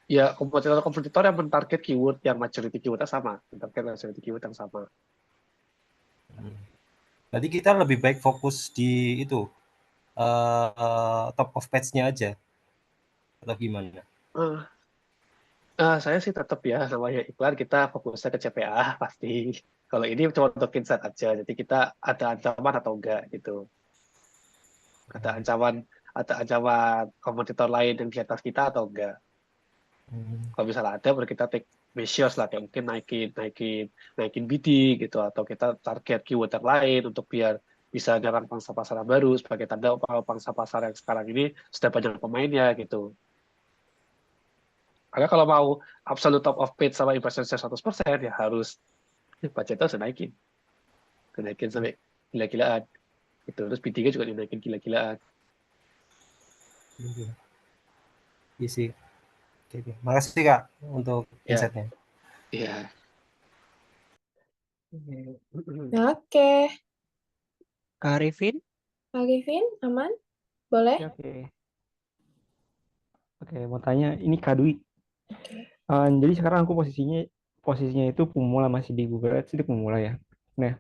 ya kompetitor yang mentarget keyword yang majority keywordnya sama, mentarget majority keyword yang sama. Berarti kita lebih baik fokus di itu top of page-nya aja atau gimana? Saya sih tetap ya namanya iklan kita fokusnya ke CPA pasti. Kalau ini cuma untuk insight aja, jadi kita ada ancaman atau enggak gitu. Ada ancaman kompetitor lain yang di atas kita atau enggak. Kalau misalnya ada, baru kita take measures lah, kayak mungkin naikin bidding gitu, atau kita target keyword yang lain untuk biar bisa nyerang pangsa pasar yang baru sebagai tanda bahwa pangsa pasar yang sekarang ini sudah banyak pemainnya gitu. Karena kalau mau absolute top of page sama impression share 100% ya harus budgetnya harus dinaikin sampai gila-gilaan gitu. Terus biddingnya juga dinaikin gila-gilaan. Iya sih. Oke. Makasih Kak untuk Ya, insight-nya. iya. Oke. Kak Arifin, Kak Arifin, aman? Boleh? Oke. Oke, mau tanya ini Kak Dwi. Oke. Jadi sekarang aku posisinya itu pemula, masih di Google Ads itu pemula ya. Nah,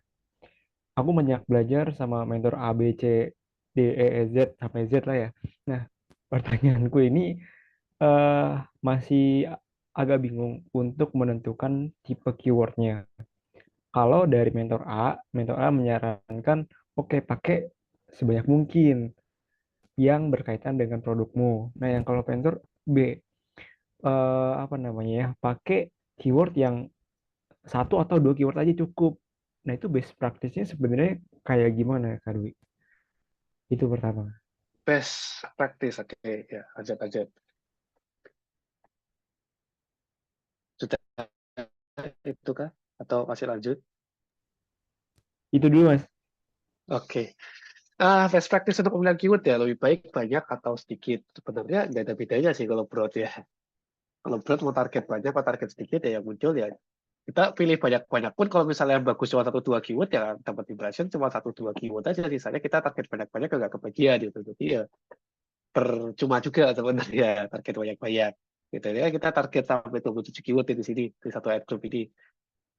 aku banyak belajar sama mentor A, B, C, D, E, Z sampai Z lah ya. Nah, pertanyaanku ini masih agak bingung untuk menentukan tipe keywordnya. Kalau dari mentor A menyarankan oke pakai sebanyak mungkin yang berkaitan dengan produkmu. Nah, yang kalau mentor B apa namanya ya, pakai keyword yang satu atau dua keyword aja cukup. Nah, itu best practice-nya sebenarnya kayak gimana, Kak Dwi? Itu pertama. Best practice, oke, ya, Ajat. Sudah itu kah? Atau masih lanjut? Itu dulu, Mas. Oke. Best practice untuk pemilihan keyword ya, lebih baik banyak atau sedikit. Sebenarnya nggak ada bedanya sih kalau broad ya. Kalau broad mau target banyak atau target sedikit ya yang muncul ya. Kita pilih banyak-banyak pun kalau misalnya yang bagus cuma 1-2 keyword ya dapat impression cuma 1-2 keyword aja. Sisanya kita target banyak-banyak nggak kebagian gitu. Jadi ya percuma juga sebenarnya target banyak-banyak. Gitu ya, kita target sampai 27 keyword di sini di satu ad group ini.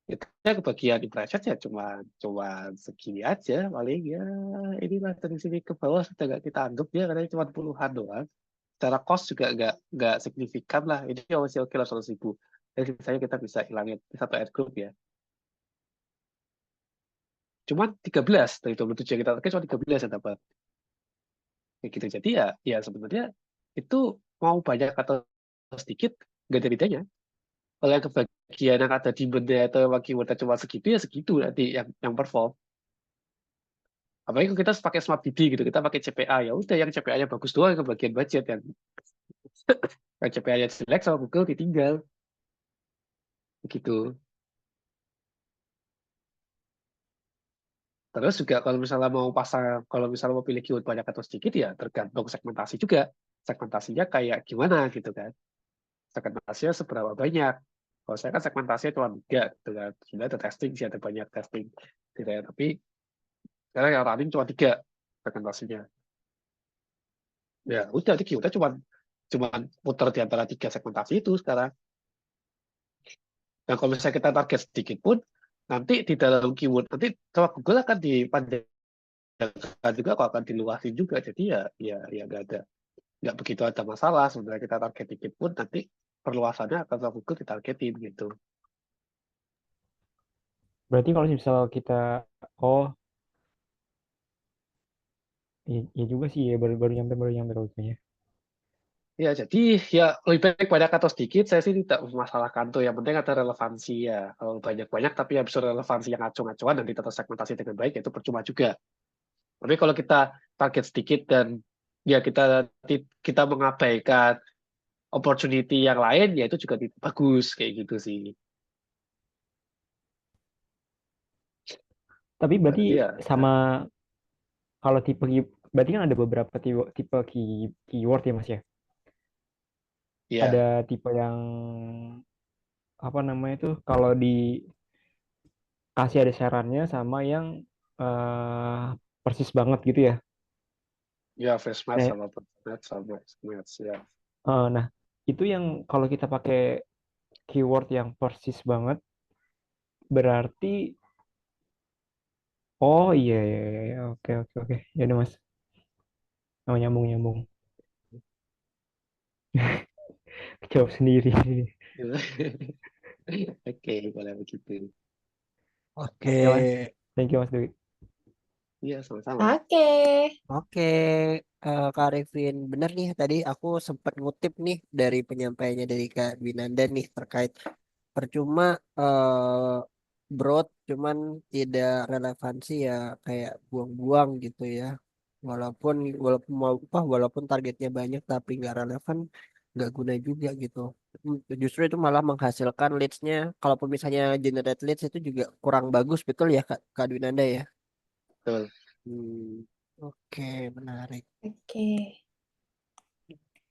Kita kebagian impression ya cuma segini aja paling ya, inilah dari sini ke bawah sudah nggak kita anggap ya karena cuma puluhan doang. Secara cost juga nggak signifikan lah, ini masih oke lah 100.000. Jadi sisanya kita bisa hilangin di satu ad group ya. Cuma 13 dari 27 yang kita target cuma 13 yang dapat. Kayak gitu. Jadi ya sebenarnya itu mau banyak atau sedikit nggak ada bedanya. Kalau yang kebagian yang ada di benda atau yang keywordnya cuma segitu ya segitu nanti yang perform. Apalagi kalau kita pakai smart bidding gitu, kita pakai CPA ya udah yang CPA-nya bagus doang yang kebagian budget yang CPA-nya jelek sama Google ditinggal. Begitu. Terus juga kalau misalnya mau pilih keyword banyak atau sedikit ya tergantung segmentasi juga. Segmentasinya kayak gimana gitu kan. Segmentasinya seberapa banyak. Kalau saya kan segmentasinya cuma 3 gitu kan. Sebenarnya ada testing sih, ada banyak testing gitu ya. Tapi sekarang yang running cuma 3 segmentasinya. Ya udah, jadi keywordnya cuma putar di antara 3 segmentasi itu sekarang. Dan kalau misalnya kita target sedikit pun, nanti di dalam keyword, nanti sama Google akan dipanjangkan juga, kalau akan diluasin juga. Jadi ya nggak begitu ada masalah. Sebenarnya kita target dikit pun, nanti perluasannya akan sama Google ditargetin gitu. Berarti kalau misal kita, oh, ya juga sih ya, baru nyampe rutenya. Ya, jadi ya lebih baik banyak atau sedikit, saya sih tidak memasalahkan tuh. Yang penting ada relevansi ya. Kalau banyak-banyak tapi habis relevansi yang acung-acuan dan tidak tersegmentasi dengan baik, itu percuma juga. Tapi kalau kita target sedikit dan ya kita mengabaikan opportunity yang lain, ya itu juga bagus kayak gitu sih. Tapi berarti Iya, sama kalau berarti kan ada beberapa tipe keyword ya, Mas ya. iya, Ada tipe yang apa namanya itu kalau dikasih ada sarannya sama yang persis banget gitu ya. ya fresh match Nah, sama match sama match ya. nah itu yang kalau kita pakai keyword yang persis banget berarti oh iya, iya, iya, iya. Oke ya udah Mas. Oh, nyambung jawab sendiri. Oke, boleh begitu. Oke. Ya Mas, thank you Mas Dewi. Iya, sama-sama. Oke. Oke, Kak Revin, bener nih tadi aku sempat ngutip nih dari penyampaiannya dari Kak Winanda nih terkait percuma broad cuman tidak relevansi ya kayak buang-buang gitu ya. Walaupun walaupun walaupun targetnya banyak tapi nggak relevan nggak guna juga gitu. Justru itu malah menghasilkan leads-nya. Kalaupun misalnya generate leads itu juga kurang bagus, betul ya Kak Winanda ya? Betul. Oke, menarik. Oke.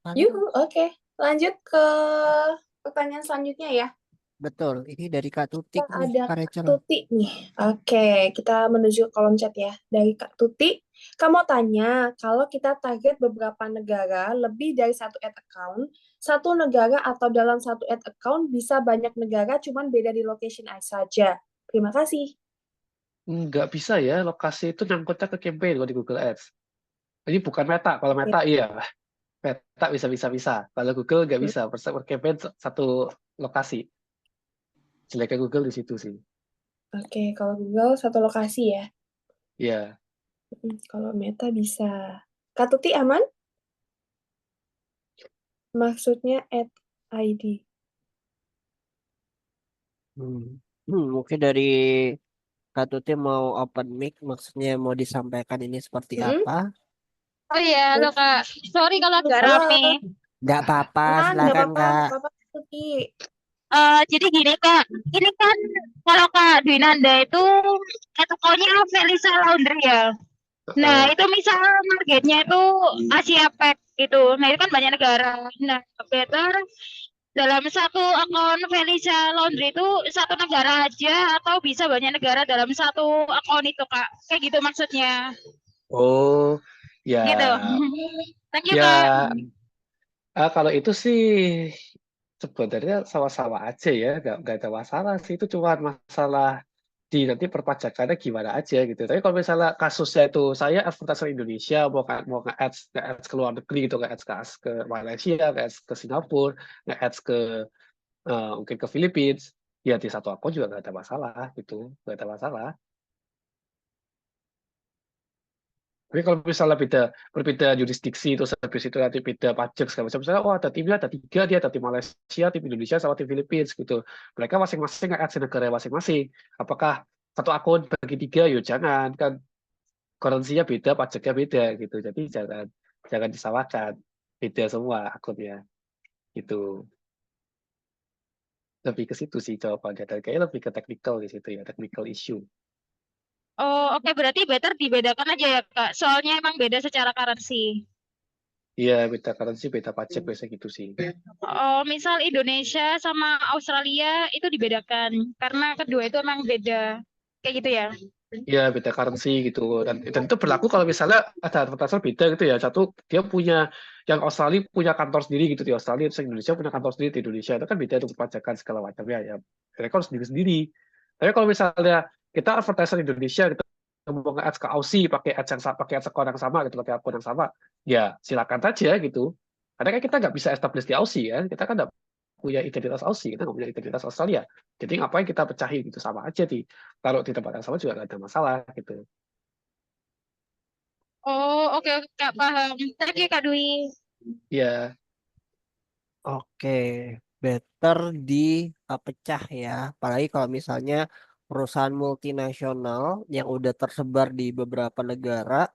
Lalu, Yuhu, oke. Lanjut ke pertanyaan selanjutnya ya. betul, ini dari Kak Tutik Kita nih, ada Kak Kak Rachel. Tuti nih. Oke, kita menuju ke kolom chat ya. Dari Kak Tuti, Kamu tanya, kalau kita target beberapa negara, lebih dari satu ad account, satu negara atau dalam satu ad account bisa banyak negara, cuman beda di location saja. Terima kasih. Nggak bisa ya, lokasi itu nyangkutnya ke campaign kalau di Google Ads. Ini bukan Meta. Kalau Meta iya, Meta bisa. Kalau Google nggak bisa. Per campaign satu lokasi. Jeleknya Google di situ sih. Oke, kalau Google satu lokasi ya. Iya. Kalau Meta bisa. Kak Tuti aman? Maksudnya ad ID. Mungkin dari Kak Tuti mau open mic, maksudnya mau disampaikan ini seperti apa? Oh iya, halo Kak. Sorry kalau agak Halo. rame. Nggak apa-apa, Nggak silakan apa-apa, Kak. nggak apa-apa, Tuti. Jadi gini Kak, ini kan kalau Kak Dwinanda itu tokonya Felisa Laundry ya. Nah, itu misal targetnya itu Asia Pac gitu. Nah, itu kan banyak negara. Nah, better dalam satu akun Felisa Laundry itu satu negara aja atau bisa banyak negara dalam satu akun itu Kak. Kayak gitu maksudnya. Oh, ya. Gitu. Thank you Ya, Kak. kalau itu sih sebenarnya sama-sama aja ya, nggak ada masalah sih. Itu cuma masalah di nanti perpajakannya gimana aja gitu. Tapi kalau misalnya kasusnya itu saya advertiser Indonesia mau nge-ads ke luar negeri gitu, nge-ads ke Malaysia, nge-ads ke Singapura, nge-ads ke mungkin ke Philippines, ya di satu akun juga nggak ada masalah gitu, nggak ada masalah. Tapi kalau misalnya berbeda jurisdiksi, terus habis itu nanti beda pajak segala macam, misalnya, oh ada timnya, ada tiga, dia ada tim Malaysia, tim Indonesia, sama tim Philippines gitu. Mereka masing-masing nge-ads di negara masing-masing. Apakah satu akun bagi tiga? Yuk jangan, kan currency-nya beda, pajaknya beda gitu. Jadi jangan disamakan, beda semua akunnya gitu. Lebih ke situ sih jawabannya, dan kayaknya lebih ke technical di situ ya, technical issue. Oh, oke, berarti better dibedakan aja ya, Kak. Soalnya emang beda secara currency. Iya, beda currency, beda pajak biasanya gitu sih. Oh, misal Indonesia sama Australia itu dibedakan karena kedua itu emang beda. Kayak gitu ya. Iya, beda currency gitu. Dan itu berlaku kalau misalnya ada advertiser beda gitu ya. Satu, dia punya, yang Australia punya kantor sendiri gitu di Australia, terus yang Indonesia punya kantor sendiri di Indonesia. Itu kan beda untuk pajakan segala macamnya ya. Mereka harus sendiri-sendiri. Tapi kalau misalnya kita advertiser Indonesia gitu, mau nge-ads ke Aussie pakai ads account yang sama gitu, pakai akun yang sama, ya silakan saja gitu. Karena kan kita nggak bisa establish di Aussie kan, kita kan nggak punya identitas Aussie, kita nggak punya identitas Australia. Jadi ngapain kita pecahin gitu, sama aja taruh di tempat yang sama juga nggak ada masalah gitu. Oh, oke, oke, Kak, paham. Thank you, Kak Dwi. Ya, Oke, better pecah ya. Apalagi kalau misalnya perusahaan multinasional yang udah tersebar di beberapa negara,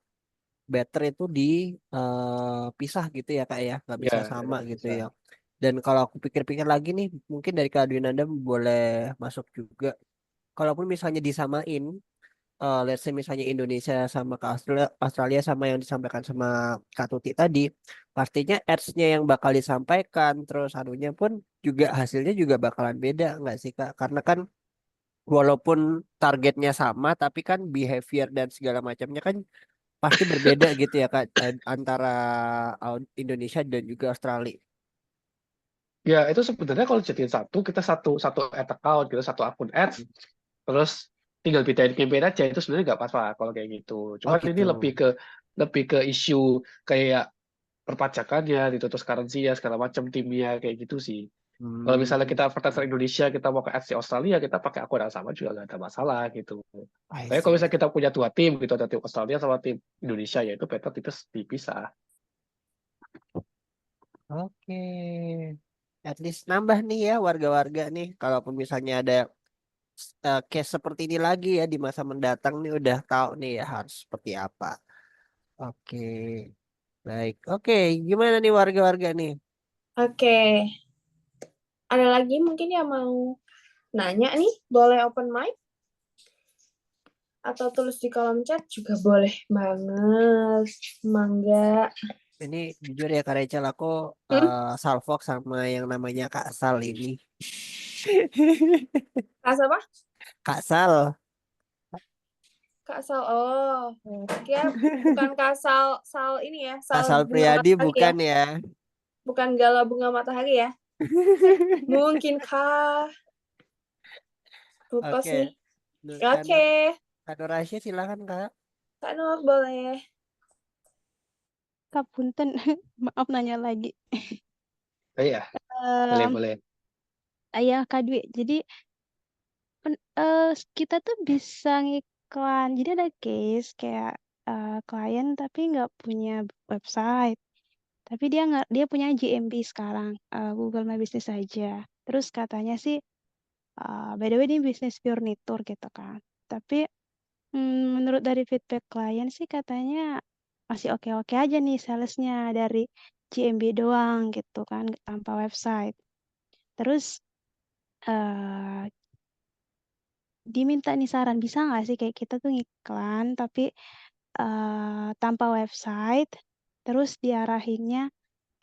better itu dipisah gitu ya Kak ya, nggak bisa ya, sama itu gitu bisa. ya. Dan kalau aku pikir-pikir lagi nih, mungkin dari Kak Dwinanda boleh masuk juga. Kalaupun misalnya disamain, let's say misalnya Indonesia sama ke Australia, Australia sama yang disampaikan sama Kak Tuti tadi, pastinya ads-nya yang bakal disampaikan, terus anunya pun juga hasilnya juga bakalan beda nggak sih Kak? Karena kan walaupun targetnya sama, tapi kan behavior dan segala macamnya kan pasti berbeda gitu ya Kak, antara Indonesia dan juga Australia. Ya, itu sebenarnya kalau jadiin satu, kita satu ad account, kita satu akun ads, terus tinggal bedain campaign aja, itu sebenarnya nggak apa-apa kalau kayak gitu. Oh Cuman ini gitu. lebih ke isu kayak perpajakannya, gitu, terus currency ya segala macam timnya kayak gitu sih. Kalau misalnya kita advertiser Indonesia, kita mau ke ads di Australia, kita pakai akun yang sama juga nggak ada masalah gitu. I Tapi kalau see. misalnya kita punya dua tim gitu, ada tim Australia sama tim Indonesia, ya itu better dipisah. Oke. At least nambah nih ya warga-warga nih. Kalaupun misalnya ada case seperti ini lagi ya di masa mendatang nih udah tahu nih ya harus seperti apa. Oke. Baik. Oke, gimana nih warga-warga nih? Oke. Ada lagi mungkin yang mau nanya nih? Boleh open mic? Atau tulis di kolom chat juga boleh banget. Mangga. Ini jujur ya Kak Rachel, aku salfok sama yang namanya Kak Sal ini. Kak apa? Kak Sal. Kak Sal, oh, kira bukan Kak Sal, Sal ini ya, Sal Asal bunga Priadi matahari ya, bukan ya. bukan Gala bunga matahari ya. Mungkinkah? Lupa Oke. sih. Kak Nur, Oke, Kak Nur Asia silakan Kak. Kak Nur boleh. Kak Punten, maaf nanya lagi. Oh iya, boleh, Em, boleh. Ayah Kak Dwi, jadi kita tuh bisa ngiklan. Jadi ada case kayak klien tapi nggak punya website, tapi dia punya GMB sekarang, Google My Business aja. Terus katanya sih, by the way ini bisnis furnitur gitu kan. Tapi menurut dari feedback klien sih katanya masih oke-oke aja nih salesnya dari GMB doang gitu kan tanpa website. Terus eh diminta nih saran bisa nggak sih kayak kita tuh ngiklan tapi tanpa website, terus diarahinnya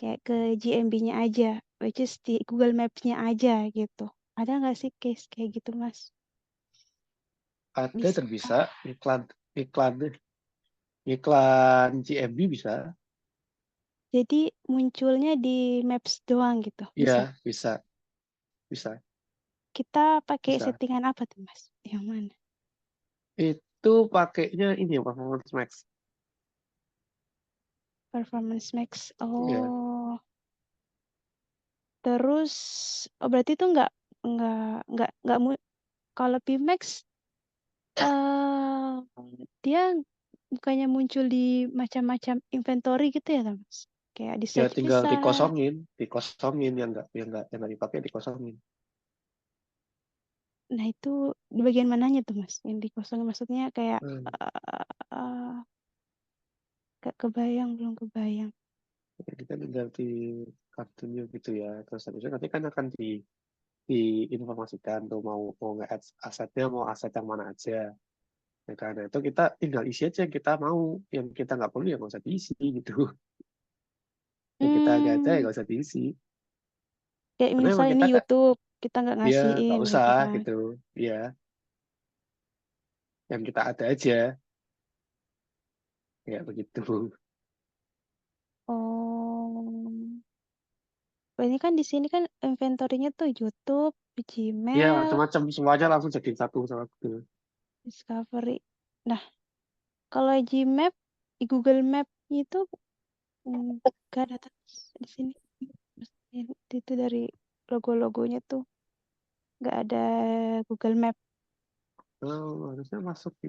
kayak ke GMB-nya aja, which is di Google Maps-nya aja gitu. Ada nggak sih case kayak gitu, Mas? Ada Bisa. dan bisa iklan GMB bisa. Jadi munculnya di Maps doang gitu, bisa. Iya, bisa. Kita pakai Bisa. settingan apa tuh, Mas? Yang mana? Itu pakainya ini ya, Performance Max. Performance Max. Iya. Oh, terus berarti itu kalau Pimax dia bukannya muncul di macam-macam inventory gitu ya, Mas? Kayak di Ya search tinggal bisa. dikosongin yang nggak dipakai dikosongin. Nah, itu di bagian mananya tuh, Mas? Yang dikosongin maksudnya kayak gak kebayang, belum kebayang. Ya, kita tinggal di kartunya gitu ya. Terus habisnya nanti kan akan diinformasikan tuh mau nge-add asetnya mau aset yang mana aja. Ya, karena itu kita tinggal isi aja yang kita mau, yang kita nggak perlu ya nggak usah diisi gitu. Yang kita nggak ada ya Hmm, nggak usah diisi. kayak Karena emang misalnya kita ini YouTube, kita nggak ya nggak ngasihin usah gitu kan. gitu, ya yang kita ada aja ya begitu. Oh, ini kan di sini kan inventory-nya tuh YouTube, Ya Gmail, macam-macam semuanya langsung jadi satu sama satu. Discovery. Nah, kalau Gmap, di Google Map itu nggak ada terus di sini. Itu dari logo-logonya tuh nggak ada Google Map. Oh, harusnya masuk di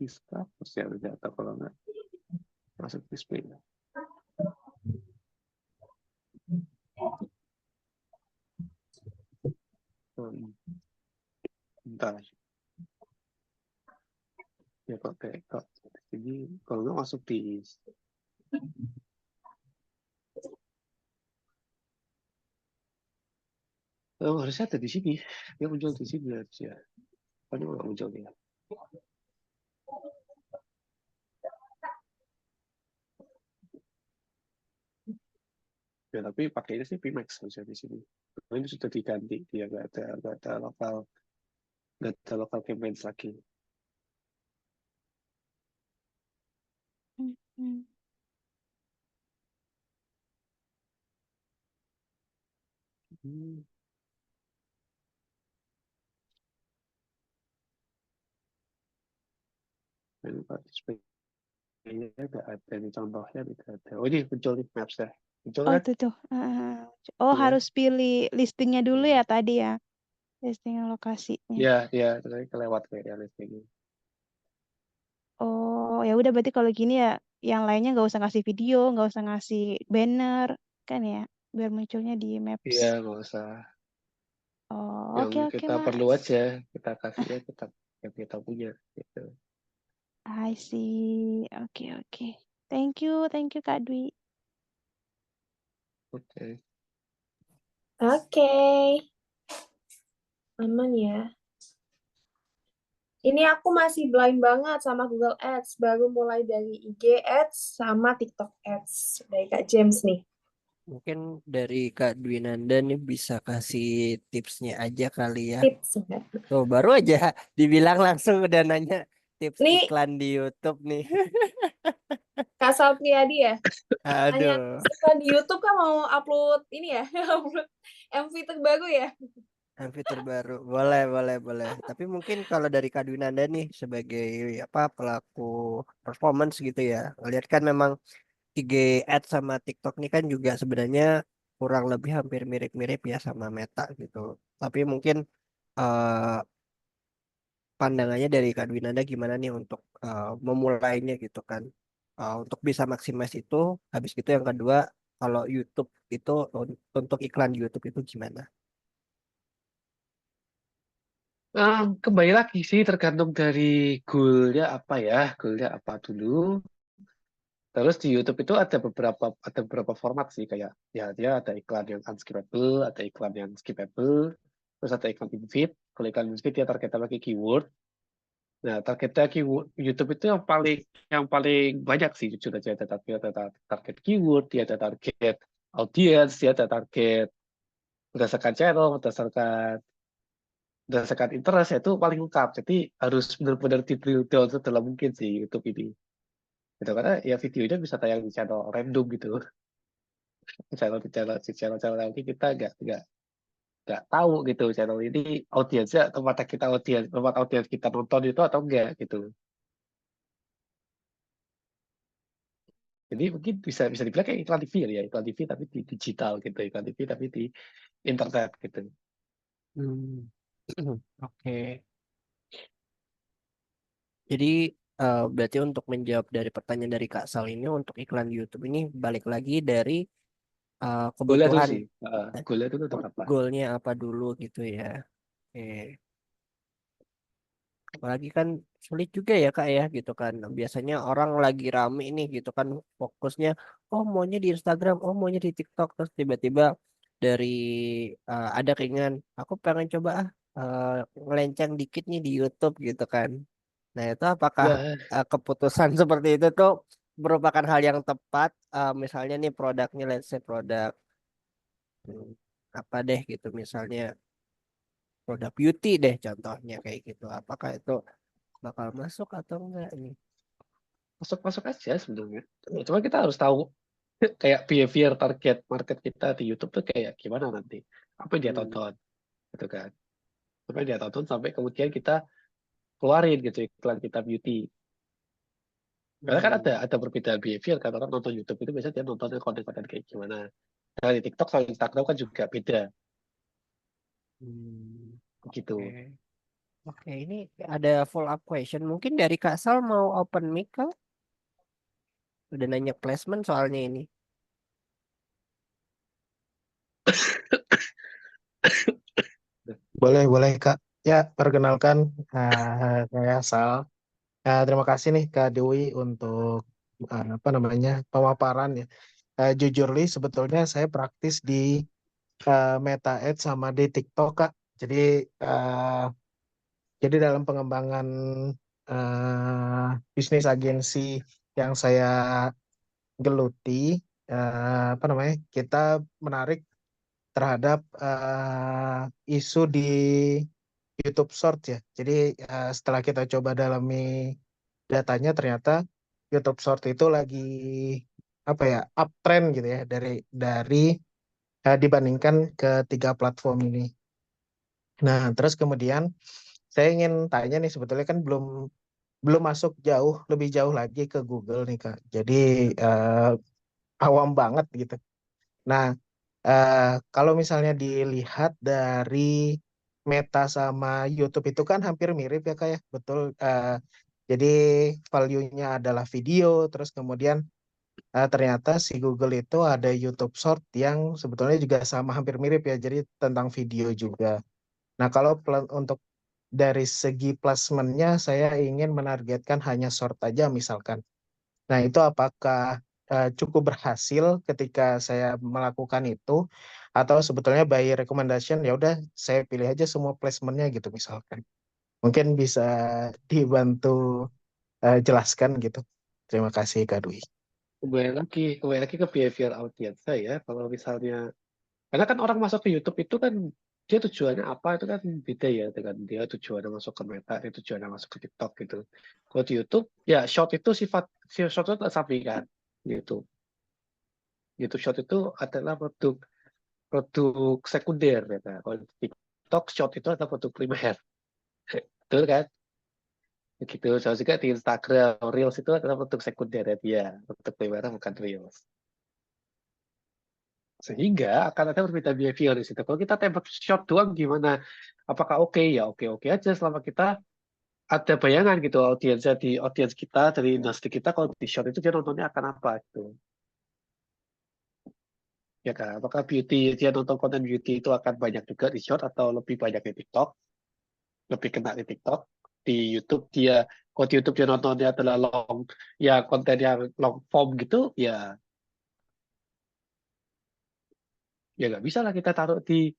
Discover ya udah atau kalau nggak masuk display. Bentar. Ya kok ini kalau nggak masuk di harusnya ada di sini. Dia muncul di sini harusnya. Kan nggak muncul ya. Ya tapi pakainya sih Pimax harusnya di sini. Karena ini sudah diganti, dia nggak ada local campaigns lagi. Hmm. Ini Pak display-nya nggak ada nih contohnya tidak ada. Oh ini muncul nih Maps ya. Muncul Oh, kan? itu tuh. Oh, Iya. harus pilih listingnya dulu ya tadi ya. Listing lokasinya. Iya, tadi kelewat kayak listingnya. Oh, ya udah berarti kalau gini ya yang lainnya nggak usah ngasih video, nggak usah ngasih banner, kan ya, biar munculnya di Maps. Iya, nggak usah. Oh, Yang oke kita perlu Mas. aja kita kasih ya yang kita punya gitu. I see. Oke. Thank you Kak Dwi. Oke. Oke. Aman ya. Ini aku masih blind banget sama Google Ads. Baru mulai dari IG Ads sama TikTok Ads. Dari Kak James nih. Mungkin dari Kak Dwinanda nih bisa kasih tipsnya aja kali ya. Tips enggak? Tuh baru aja dibilang langsung udah nanya tips Nih, iklan di YouTube nih. Kak Salpriadi ya? Tanya Aduh, iklan di YouTube kan mau upload ini ya, upload MV terbaru ya. fitur baru. Boleh, boleh, boleh. Tapi mungkin kalau dari Kak Dwinanda nih sebagai apa pelaku performance gitu ya. Ngeliat kan memang IG Ads sama TikTok nih kan juga sebenarnya kurang lebih hampir mirip-mirip ya sama Meta gitu. Tapi mungkin eh, pandangannya dari Kak Dwinanda gimana nih untuk memulainya gitu kan. Untuk bisa maksimal itu, habis itu yang kedua kalau YouTube itu untuk iklan di YouTube itu gimana? Kembali lagi sih tergantung dari goalnya apa dulu. Terus di YouTube itu ada beberapa format sih kayak ya dia ada iklan yang unskippable, ada iklan yang skippable, terus ada iklan in-feed. Kalau iklan in-feed dia targetnya pakai keyword. Nah, targetnya keyword YouTube itu yang paling banyak sih jujur aja ada target keyword, dia ada target audience, dia ada target berdasarkan channel, berdasarkan interest itu paling lengkap. Jadi harus benar-benar di-drill down sedalam mungkin sih YouTube ini. Gitu karena ya videonya bisa tayang di channel random gitu. Channel nanti kita nggak tahu gitu channel ini audiensnya tempat audiens kita nonton itu atau enggak gitu. Jadi mungkin bisa bisa dibilang kayak iklan TV ya, iklan TV tapi di digital gitu, iklan TV tapi di internet gitu. Hmm. Oke. Jadi berarti untuk menjawab dari pertanyaan dari Kak Sal ini untuk iklan di YouTube ini balik lagi dari Boleh tuh kebutuhan sih, boleh tuh untuk apa? goalnya apa dulu gitu ya. Oke. Apalagi kan sulit juga ya Kak ya gitu kan. Biasanya orang lagi rame nih gitu kan fokusnya oh maunya di Instagram, oh maunya di TikTok terus tiba-tiba dari ada keinginan aku pengen coba ngelenceng dikit nih di YouTube gitu kan. Nah, itu apakah Ya, keputusan seperti itu tuh merupakan hal yang tepat misalnya nih produknya let's say produk hmm, apa deh gitu misalnya produk beauty deh contohnya kayak gitu. Apakah itu bakal masuk atau enggak nih? masuk-masuk aja sebenarnya. Cuma kita harus tahu kayak behavior target market kita di YouTube tuh kayak gimana nanti. Apa yang dia Hmm. tonton, gitu kan. Apa yang dia tonton sampai kemudian kita keluarin gitu iklan kita beauty. Karena kan ada Hmm. ada perbedaan behavior kan orang nonton YouTube itu biasanya dia nontonnya konten-konten kayak gimana. Nah, di TikTok sama Instagram kan juga beda Hmm. gitu. Oke. Oke, ini ada follow up question. Mungkin dari Kak Sal mau open mic Kak? Udah nanya placement soalnya ini. Boleh Kak. Ya, perkenalkan, saya Sal. Terima kasih nih Kak Dewi untuk apa namanya pemaparan ya. Jujur li, sebetulnya saya praktis di Meta Ads sama di TikTok Kak. Jadi eh, jadi dalam pengembangan bisnis agensi yang saya geluti, apa namanya, kita menarik terhadap isu di YouTube Short ya. Jadi setelah kita coba dalami datanya ternyata YouTube Short itu lagi apa ya uptrend gitu ya dari dibandingkan ketiga platform ini. Nah, terus kemudian saya ingin tanya nih sebetulnya kan belum belum masuk lebih jauh lagi ke Google nih Kak. Jadi awam banget gitu. Nah, eh, kalau misalnya dilihat dari Meta sama YouTube itu kan hampir mirip ya Kak ya, betul. Jadi value-nya adalah video, terus kemudian ternyata si Google itu ada YouTube Short yang sebetulnya juga sama hampir mirip ya, jadi tentang video juga. Nah, kalau untuk dari segi placementnya saya ingin menargetkan hanya short aja misalkan. Nah, itu apakah cukup berhasil ketika saya melakukan itu atau sebetulnya by recommendation ya udah saya pilih aja semua placementnya gitu misalkan. Mungkin bisa dibantu jelaskan gitu. Terima kasih Kak Dwi. kembali lagi ke behavior audience ya. Kalau misalnya, karena kan orang masuk ke YouTube itu kan dia tujuannya apa itu kan beda ya dengan dia tujuannya masuk ke Meta, dia tujuannya masuk ke TikTok gitu. Kalau di YouTube ya short itu short itu sampingan gitu. YouTube short itu adalah produk sekunder ya. Kalau di TikTok short itu adalah produk primer. Betul kan? Begitu. Soalnya juga di Instagram Reels itu adalah produk sekunder ya dia. Produk primernya bukan Reels. Sehingga akan ada berbeda behavior di situ. Kalau kita tembak short doang gimana? Apakah oke? Ya oke-oke aja selama kita ada bayangan gitu audiens kita dari industri kita kalau di short itu dia nontonnya akan apa gitu. Ya kan? Apakah dia nonton konten beauty itu akan banyak juga di short atau lebih banyak di TikTok? Lebih kena di TikTok. Di YouTube kalau di YouTube dia nontonnya adalah ya konten yang long form gitu, ya nggak bisa lah kita taruh di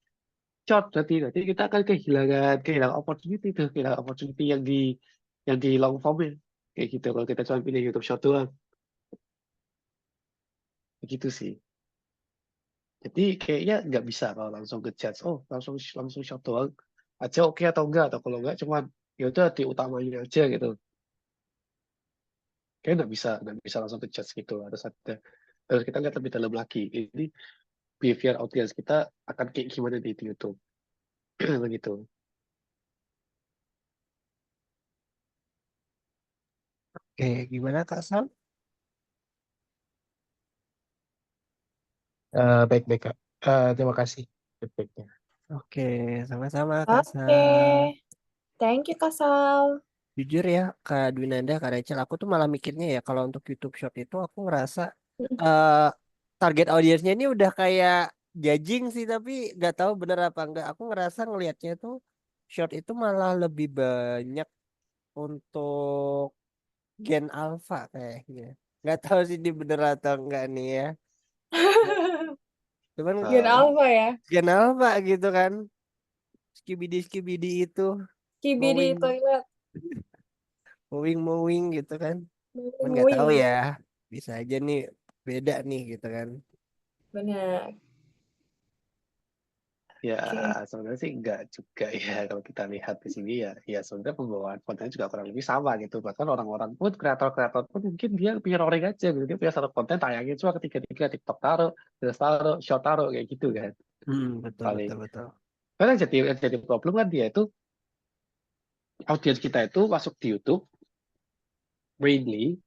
short nanti kita akan kehilangan opportunity tuh, kehilangan opportunity yang di long form kayak gitu kalau kita cuma pilih YouTube short doang begitu sih. Jadi kayaknya nggak bisa kalau langsung ngejudge langsung short doang aja oke atau enggak, atau kalau enggak cuma ya udah diutamain aja gitu. Kayak nggak bisa langsung ngejudge gitu, harus kita lihat lebih dalam lagi ini behavior audience kita akan kayak gimana di YouTube begitu. Oke, gimana Kak Sam? Baik-baik, Kak. Terima kasih feedbacknya. Oke, sama-sama Kak Oke. Sam. Thank you, Kak Sal. Jujur ya, Kak Dwinanda, Kak Rachel, aku tuh malah mikirnya ya kalau untuk YouTube Short itu aku ngerasa eh, target audiensnya ini udah kayak judging sih, tapi nggak tahu bener apa enggak. Aku ngerasa ngelihatnya tuh Short itu malah lebih banyak untuk Gen Alpha kayaknya. Nggak tahu sih ini bener atau enggak nih ya. Cuman Gen Alpha ya. Gen Alpha gitu kan. Skibidi itu Kibidi mowing toilet. mowing gitu kan. Cuman nggak Mowing. tahu ya. Bisa aja nih beda nih gitu kan. Benar. Ya, Oke. sebenarnya sih enggak juga ya kalau kita lihat di sini ya sebenarnya pembawaan kontennya juga kurang lebih sama gitu. Bahkan orang-orang pun kreator-kreator pun mungkin dia punya roring aja gitu. Dia punya satu konten tayangin cuma ketika TikTok taruh, terus taruh, short taruh kayak gitu kan. Betul Paling. betul betul. Karena jadi problem kan dia itu audiens kita itu masuk di YouTube mainly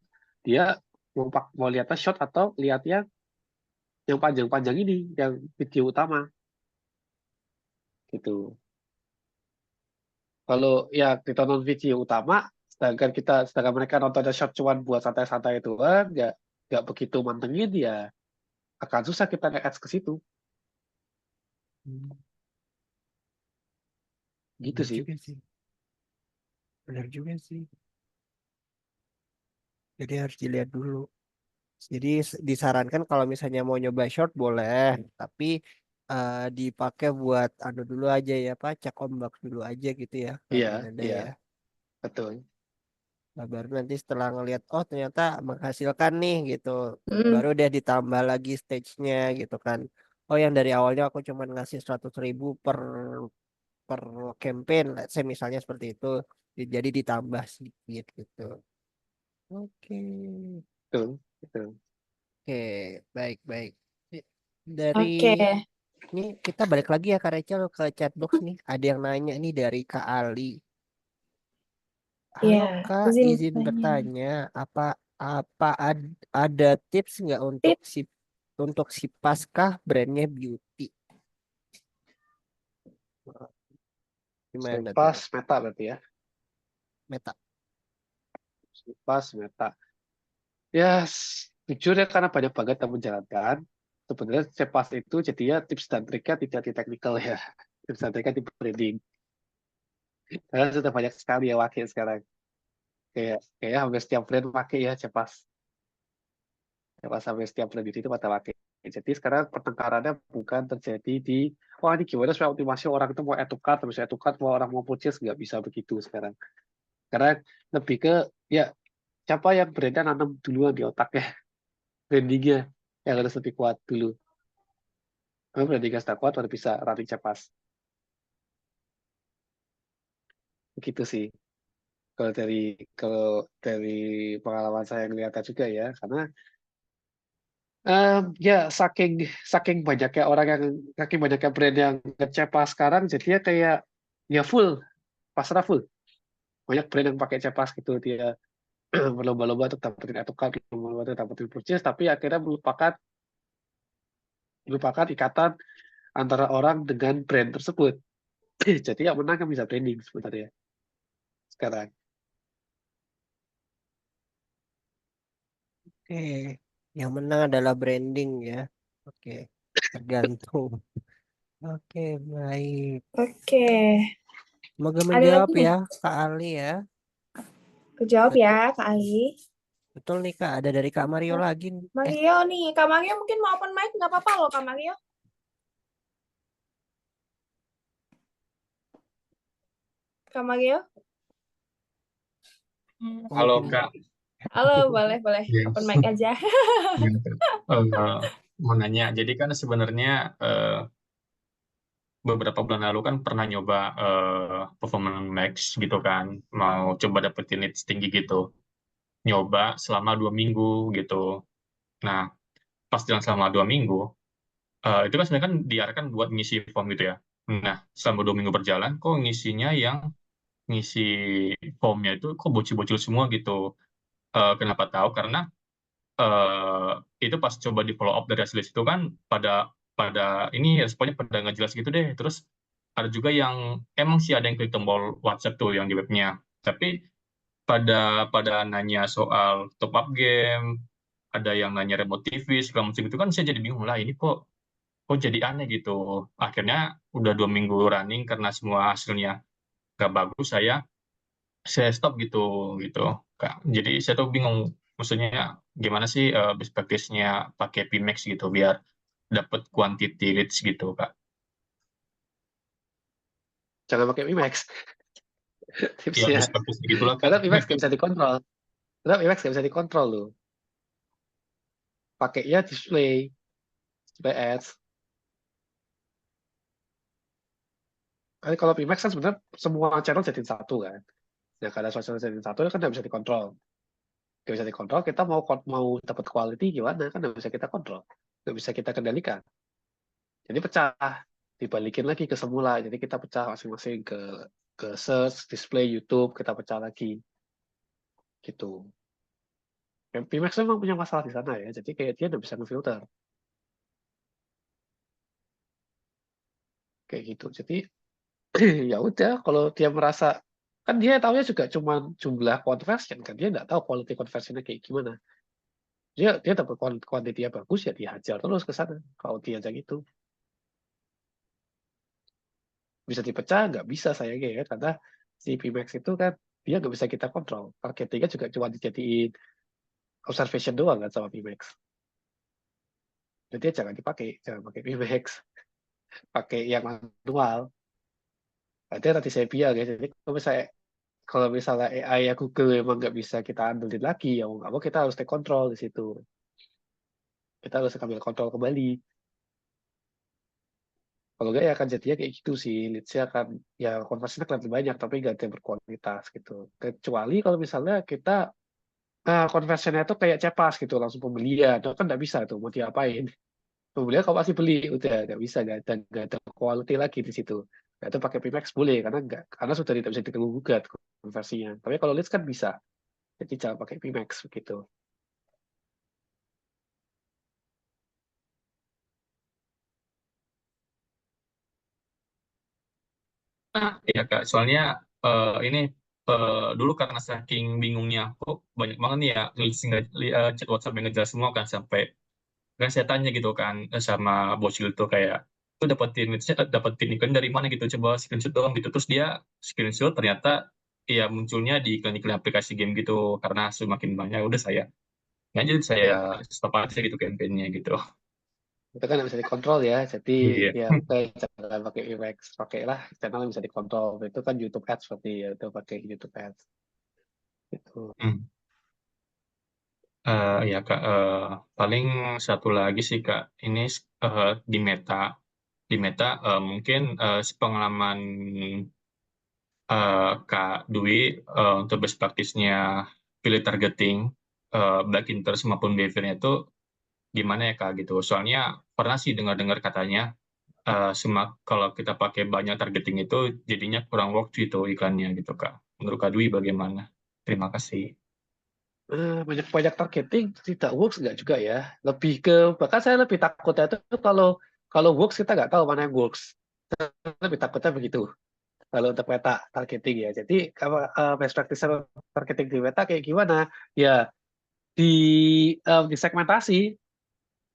dia mau lihatnya short atau lihat yang panjang-panjang ini, yang video utama gitu. Kalau ya ditonton video utama, sedangkan mereka nontonnya short cuman buat santai-santai itu kan, nggak begitu mantengin ya akan susah kita nge-ads ke situ. Gitu Benar sih. juga sih. Benar juga sih. Jadi harus dilihat dulu. Jadi disarankan kalau misalnya mau nyoba short boleh, tapi dipakai buat anu dulu aja ya, Pak, cek ombak dulu aja gitu ya, Kak Iya, Dwinanda iya, ya. betul. Nah, baru nanti setelah ngelihat oh ternyata menghasilkan nih gitu, Mm. baru deh ditambah lagi stage-nya gitu kan. Oh yang dari awalnya aku cuma ngasih 100.000 per campaign, let's say misalnya seperti itu, jadi ditambah sedikit gitu. Oke. Betul, betul. Oke, baik, baik. Dari Oke. ini kita balik lagi ya Kak Rachel ke chatbox nih. Ada yang nanya nih dari Kak Ali. Halo Ya, Kak, izin izin tanya. bertanya, apa apa ada tips nggak Tips? untuk si Paskah brandnya beauty? Gimana Pas tuh Meta berarti ya. Meta? Pas Meta. Ya, jujur ya karena banyak banget yang menjalankan. Sebenarnya Cepas itu jadinya tips dan triknya tidak di technical ya. Tips dan triknya di branding. Karena sudah banyak sekali yang pakai sekarang. Kayak hampir setiap brand pakai ya Cepas. Cepas sampai setiap brand itu pada pakai. Jadi sekarang pertengkarannya bukan terjadi di wah ini gimana supaya optimasi orang itu mau add to cart, terus add to cart, mau orang mau purchase, nggak bisa begitu sekarang. Karena lebih ke ya siapa yang brandnya nanam duluan di otaknya. brandingnya yang harus lebih kuat dulu. Kalau brandingnya sudah kuat, baru bisa running Cepas. Begitu sih. Kalau dari pengalaman saya ngeliatnya juga ya, karena ya saking banyaknya orang yang saking banyaknya brand yang nge-Cepas sekarang, jadinya kayak ya full, pasarnya full. Banyak brand yang pakai Cepas gitu, dia berlomba-lomba untuk dapetin etokan, berlomba-lomba untuk dapetin purchase, tapi akhirnya melupakan ikatan antara orang dengan brand tersebut. Jadi yang menang kan bisa branding sebenarnya sekarang. Oke, yang menang adalah branding ya. Oke, tergantung. Oke, baik. Oke, Semoga ada menjawab lagi nih. ya, Kak Ali ya. Kejawab Betul, ya, Kak Ali. betul nih Kak, ada dari Kak Mario lagi nih. Mario nih, Kak Mario mungkin mau open mic, nggak apa-apa loh, Kak Mario. Kak Mario. Halo Mungkin Kak, Halo, boleh Ya. open mic aja. Gimana, Kak? Mau nanya, jadi kan sebenarnya beberapa bulan lalu kan pernah nyoba Performance Max gitu kan, mau coba dapetin leads tinggi gitu, nyoba selama 2 minggu gitu. Nah, pas jalan selama 2 minggu, itu kan sebenarnya kan diarahkan buat ngisi form gitu ya. Nah, selama 2 minggu berjalan, kok ngisi formnya itu kok bocil-bocil semua gitu. Kenapa tahu? Karena itu pas coba di follow up dari hasil itu kan pada pada ini responnya pada nggak jelas gitu deh. Terus ada juga yang emang sih ada yang klik tombol WhatsApp tuh yang di webnya. Tapi pada nanya soal top up game, ada yang nanya remote TV segala macam itu kan saya jadi bingung lah ini kok jadi aneh gitu. Akhirnya udah 2 minggu running karena semua hasilnya nggak bagus, saya stop gitu Kak. Jadi saya tuh bingung, maksudnya gimana sih best practice-nya pakai PMax gitu biar dapat quantity leads gitu Kak. Jangan pakai Pimax Ya tipsnya. best practice gitulah Kak. Karena Pimax nggak bisa dikontrol. Karena Pimax nggak bisa dikontrol loh. Pakainya display ads. Kalau Pimax kan sebenarnya semua channel jadiin satu kan. Nah, karena semua channel jadiin satu kan nggak bisa dikontrol. Nggak bisa dikontrol, kita mau dapat quality gimana kan nggak bisa kita kontrol. Nggak bisa kita kendalikan. Jadi pecah. Dibalikin lagi ke semula. Jadi kita pecah masing-masing ke search, display, YouTube, kita pecah lagi. Gitu. Pimax memang punya masalah di sana ya. Jadi kayak dia nggak bisa ngefilter. Kayak gitu. Jadi ya udah kalau dia merasa kan dia tahunya juga cuma jumlah conversion kan dia nggak tahu quality conversionnya kayak gimana. Dia dapat quantity yang bagus ya dihajar terus ke sana. Kalau dia aja gitu bisa dipecah nggak bisa sayangnya ya karena si Pimax itu kan dia nggak bisa kita kontrol. Targetingnya juga cuma dijadiin observation doang kan sama Pimax. Jadi ya jangan pakai Pimax, pakai yang manual. Ada tadi saya bilang ya, jadi kalau misalnya AI ya Google emang nggak bisa kita andelin lagi, ya mau nggak mau kita harus take control di situ. Kita harus ambil kontrol kembali. Kalau nggak ya akan jadinya kayak gitu sih. Leads-nya akan, ya konversinya kelihatan banyak, tapi nggak ada yang berkualitas gitu. Kecuali kalau misalnya kita, conversion-nya itu kayak cepas gitu, langsung pembelian. Itu kan nggak bisa tuh, mau diapain. Pembelian kalau pasti beli, udah nggak bisa, nggak ada quality lagi di situ. Nah, itu pakai Pimax boleh, karena sudah tidak bisa diganggu gugat konversinya. Tapi kalau leads kan bisa. Jadi jangan pakai Pimax begitu. Ya Kak, soalnya ini dulu karena saking bingungnya kok banyak banget nih ya leads chat WhatsApp yang ngejelas semua kan sampai kan saya tanya gitu kan sama bocil itu kayak itu dapetin iklan dari mana gitu coba screenshot doang gitu terus dia screenshot ternyata ya munculnya di iklan-iklan aplikasi game gitu karena semakin banyak udah jadi saya Ya, stop aja gitu campaign-nya gitu. itu kan nggak bisa dikontrol ya. Jadi Iya. ya oke, jangan pakai Pimax. Pakailah channel yang bisa dikontrol. Itu kan YouTube Ads seperti ya, itu pakai YouTube Ads. Gitu. Hmm. Ya Kak, paling satu lagi sih Kak, ini di Meta mungkin sepengalaman Kak Dwi untuk best practice-nya pilih targeting baik interest maupun behavior-nya itu gimana ya Kak gitu. Soalnya pernah sih dengar-dengar katanya kalau kita pakai banyak targeting itu jadinya kurang worth itu iklannya gitu Kak. Menurut Kak Dwi bagaimana? Terima kasih. Banyak targeting tidak works nggak juga ya. Lebih ke bahkan saya lebih takutnya itu kalau works kita nggak tahu mana yang works. Saya lebih takutnya begitu kalau untuk meta targeting ya. Jadi kalau best practice targeting di meta kayak gimana? Ya di disegmentasi,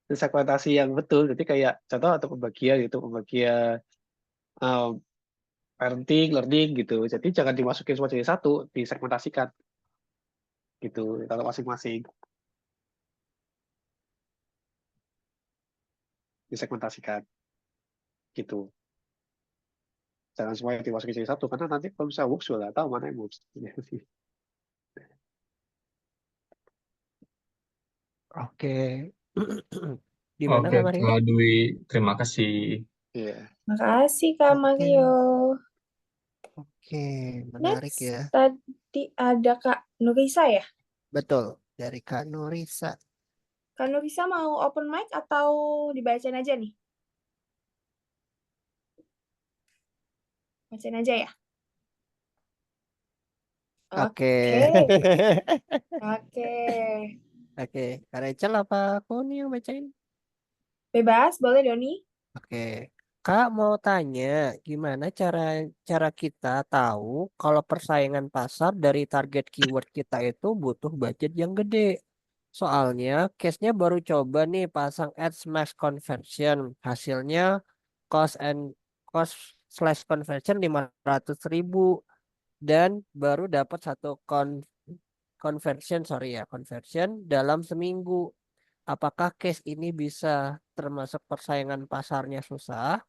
disegmentasi yang betul. Jadi kayak contoh untuk pembagian gitu, pembagian um, parenting, learning gitu. Jadi jangan dimasukin semua jadi satu, disegmentasikan gitu kalau masing-masing disegmentasikan gitu. Jangan semuanya dimasukin jadi satu karena nanti kalau bisa works juga nggak tahu mana yang works. Oke. Gimana Oke Kak Mario? Kak Dwi, terima kasih. Iya. Makasih Kak Oke. Mario. Oke, menarik Next, ya. tadi ada Kak Nurisa ya? Betul, dari Kak Nurisa. Kak Nurisa mau open mic atau dibacain aja nih? Bacain aja ya? Oke. Oke. Oke, Kak Rachel apa aku nih yang bacain? Bebas, boleh Doni? Oke. Kak mau tanya, gimana cara cara kita tahu kalau persaingan pasar dari target keyword kita itu butuh budget yang gede? Soalnya case-nya baru coba nih pasang ads max conversion, hasilnya cost and cost slash conversion 500.000 dan baru dapat satu conversion dalam seminggu. Apakah case ini bisa termasuk persaingan pasarnya susah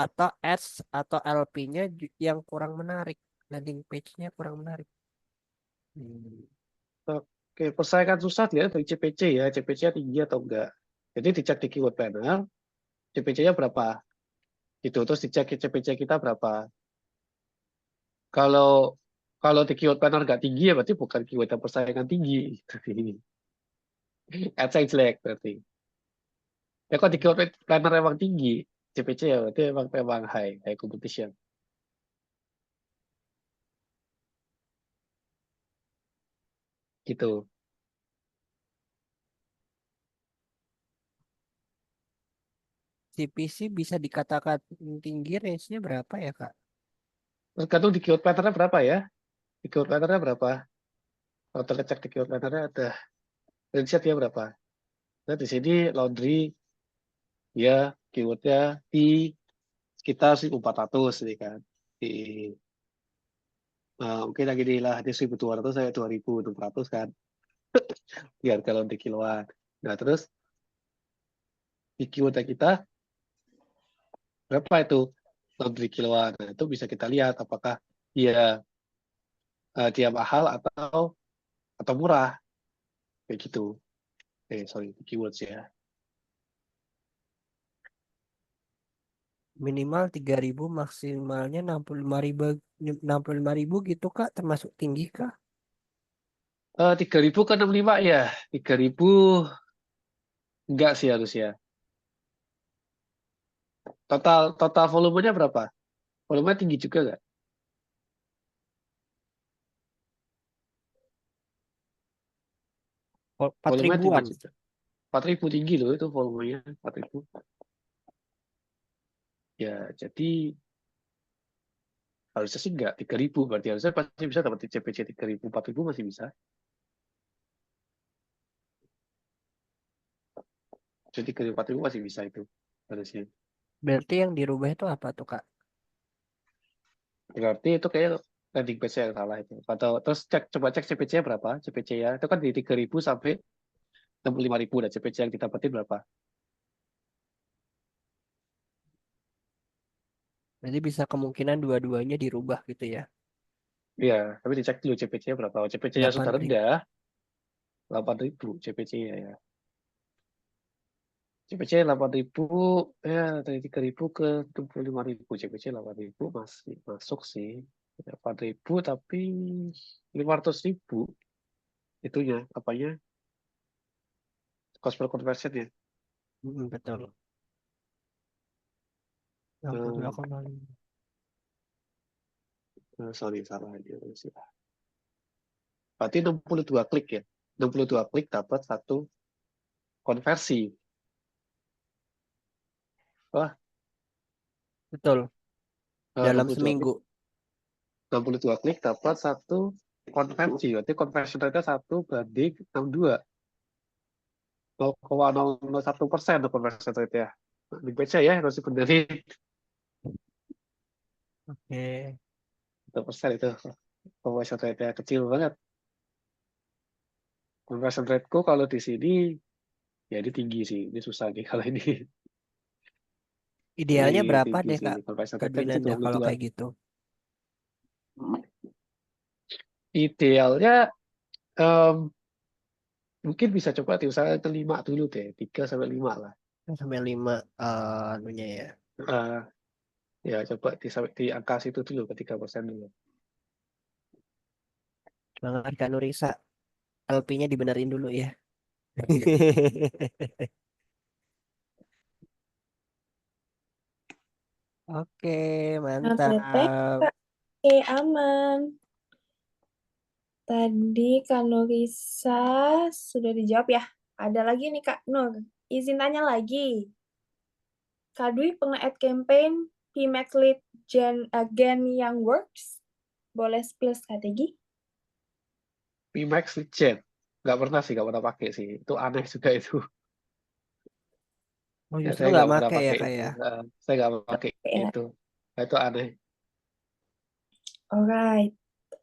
atau ads atau LP-nya yang kurang menarik, landing page-nya kurang menarik? Oke, persaingan susah dia dari CPC ya, CPC-nya tinggi atau enggak. Jadi dicek di keyword planner, CPC-nya berapa gitu, terus dicek CPC kita berapa. Kalau kalau di keyword planner nggak tinggi ya berarti bukan keyword yang persaingan tinggi. Ads yang jelek berarti. Ya kalau di keyword planner emang tinggi, CPC ya berarti emang high competition. Gitu. CPC bisa dikatakan tinggi, range-nya berapa ya Kak? Tergantung di keyword planner berapa ya. Di keyword planner berapa. Kalau kita cek di keyword planner ada range dia berapa. Nah, di sini laundry ya keywordnya di sekitar 1.400 nih kan. Di mungkin lagi di lah di 1.200 saya 2.600 kan. Biar kalau di kiloan. Nah, terus di keyword kita berapa itu laundry kiloan. Nah, itu bisa kita lihat apakah dia dia mahal atau murah kayak gitu. Sorry, keywords ya. Minimal 3.000, maksimalnya 65.000, 65.000 gitu Kak, termasuk tinggi Kak? 3.000 ke 65 ya. 3.000 enggak sih harusnya. Total volumenya berapa? Volumenya tinggi juga nggak? 4 Volumenya tinggi ribuan. juga. 4.000 tinggi loh itu volumenya. 4.000. Ya, jadi harusnya sih enggak. 3.000 berarti harusnya pasti bisa dapat CPC 3.000. 4.000 masih bisa. Jadi 3.000, 4.000 masih bisa itu harusnya. Berarti yang dirubah itu apa tuh Kak? Berarti itu kayak landing page yang salah itu. Atau terus coba cek CPC-nya berapa? CPC ya. Itu kan di 3.000 sampai 65.000 dan CPC yang kita dapetin berapa? Berarti bisa kemungkinan dua-duanya dirubah gitu ya. Iya, tapi dicek dulu CPC-nya berapa. CPC-nya sudah 8.000. rendah, 8.000 CPC-nya ya. CPC 8.000 ya dari 3.000 ke 25.000. CPC 8.000 masih masuk sih. 8.000 tapi 500.000 itunya apanya cost per conversion ya. Betul. Hmm, 62,5. sorry salah aja sih. Berarti 62 klik ya. 62 klik dapat satu konversi. Wah, Betul. Dalam 62 klik, seminggu. 62 klik dapat satu konversi. Berarti conversion rate-nya 1:62. 0,001% conversion rate ya. Dibaca ya, harus dibenerin. Oke. 1% itu. Conversion rate-nya kecil banget. Conversion rate-ku kalau di sini, ya ini tinggi sih. Ini susah nih kalau ini. Idealnya Ini berapa tinggi deh sih. Kak Conversion Kak rate-nya itu Dwinanda kalau 22. kayak gitu? Idealnya em, mungkin bisa coba diusahakan ke 5 dulu deh. 3-5 lah. Sampai 5 anunya ya. Eh, ya coba di angka situ dulu ke 3% dulu. Semangat Kak Nurisa. LP-nya dibenerin dulu ya. Oke, Atlet mantap. Oke, aman. Tadi Kak Nurisa sudah dijawab ya. Ada lagi nih Kak Nur. Izin tanya lagi. Kak Dwi pernah add campaign PMAX Lead Gen yang works? Boleh spill strategi? Pimax Legend. Nggak pernah sih, nggak pernah pakai sih. Itu aneh juga itu. Oh, Ya, justru saya nggak nggak pernah make ya pakai Kak itu. ya? Saya nggak pakai Ya. itu. Nah, itu aneh. Alright.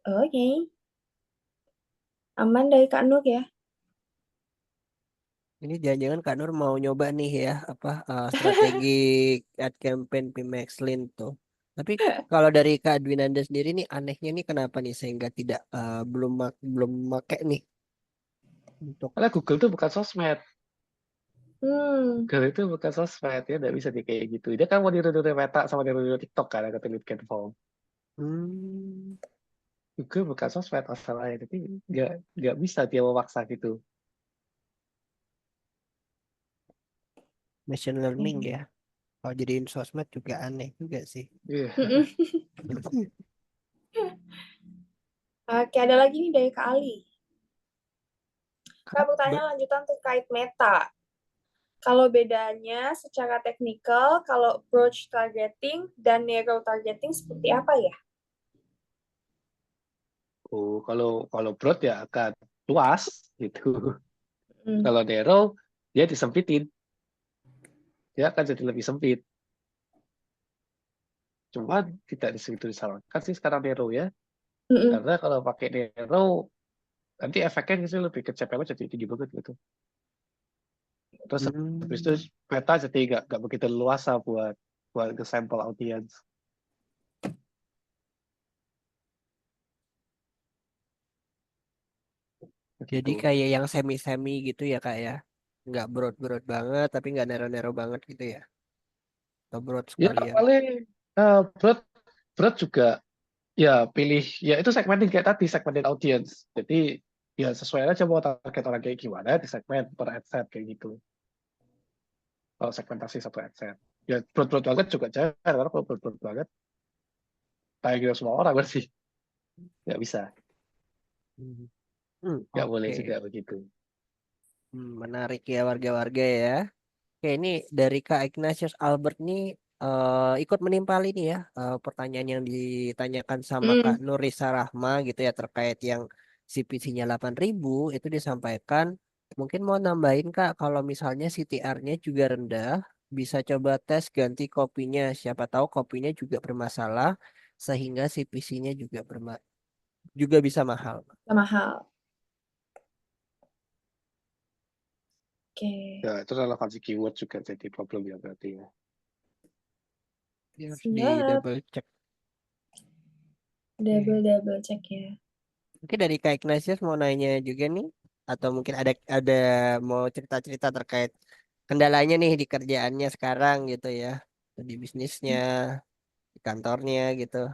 Oke. Aman dari Kak Nur ya? Ini jangan-jangan Kak Nur mau nyoba nih ya apa strategi ad campaign PMax Link tuh. Tapi kalau dari Kak Dwinanda sendiri nih anehnya nih kenapa nih sehingga tidak belum make nih untuk Karena Google itu bukan sosmed. Hmm. Google itu bukan sosmed ya, nggak bisa di kayak gitu. Dia kan mau niru-niru Meta sama niru-niru TikTok kan, kata Lead Gen Form. hmm, Google bukan sosmed masalahnya, jadi nggak bisa dia memaksa gitu. machine learning ya? Kalau jadiin sosmed juga aneh juga sih. Iya. Oke, ada lagi nih dari Kak Ali. Kak bertanya lanjutan terkait Meta. Kalau bedanya secara teknikal, kalau approach targeting dan narrow targeting seperti apa ya? Oh, kalau broad ya akan luas gitu. Hmm. Kalau narrow dia disempitin. Dia akan jadi lebih sempit. Cuma tidak disarankan sih sekarang narrow ya. Mm-mm. Karena kalau pakai narrow nanti efeknya sih lebih ke CPM jadi tinggi banget gitu. Terus habis itu Meta jadi nggak begitu luasa buat ke sampel audience. Jadi Gitu. kayak yang semi-semi gitu ya Kak ya? Nggak broad-broad banget tapi nggak narrow-narrow banget gitu ya? Atau broad Ya sekalian? paling broad broad juga ya pilih ya itu segmenting kayak tadi segmented audience. Jadi ya sesuai aja mau target orang kayak gimana di segmen per ad set kayak gitu. Kalau segmentasi satu ad set. Ya broad banget juga jangan karena kalau broad banget kayak gitu semua orang berarti nggak bisa. Nggak boleh Oke. juga begitu. Menarik ya warga-warga ya. Oke, ini dari Kak Ignatius Albert nih ikut menimpali ini ya pertanyaan yang ditanyakan sama Kak Nurisa Rahma gitu ya terkait yang CPC-nya 8.000 itu disampaikan. Mungkin mau nambahin Kak kalau misalnya CTR-nya juga rendah bisa coba tes ganti kopinya. Siapa tahu kopinya juga bermasalah sehingga CPC-nya juga bisa mahal. Mahal. Oke. Ya itu relevansi keyword juga jadi problem ya berarti ya. Harus di Siap. double check. Double check ya. Oke dari Kak Ignatius mau nanya juga nih. atau mungkin ada mau cerita-cerita terkait kendalanya nih di kerjaannya sekarang gitu ya, di bisnisnya, di kantornya gitu.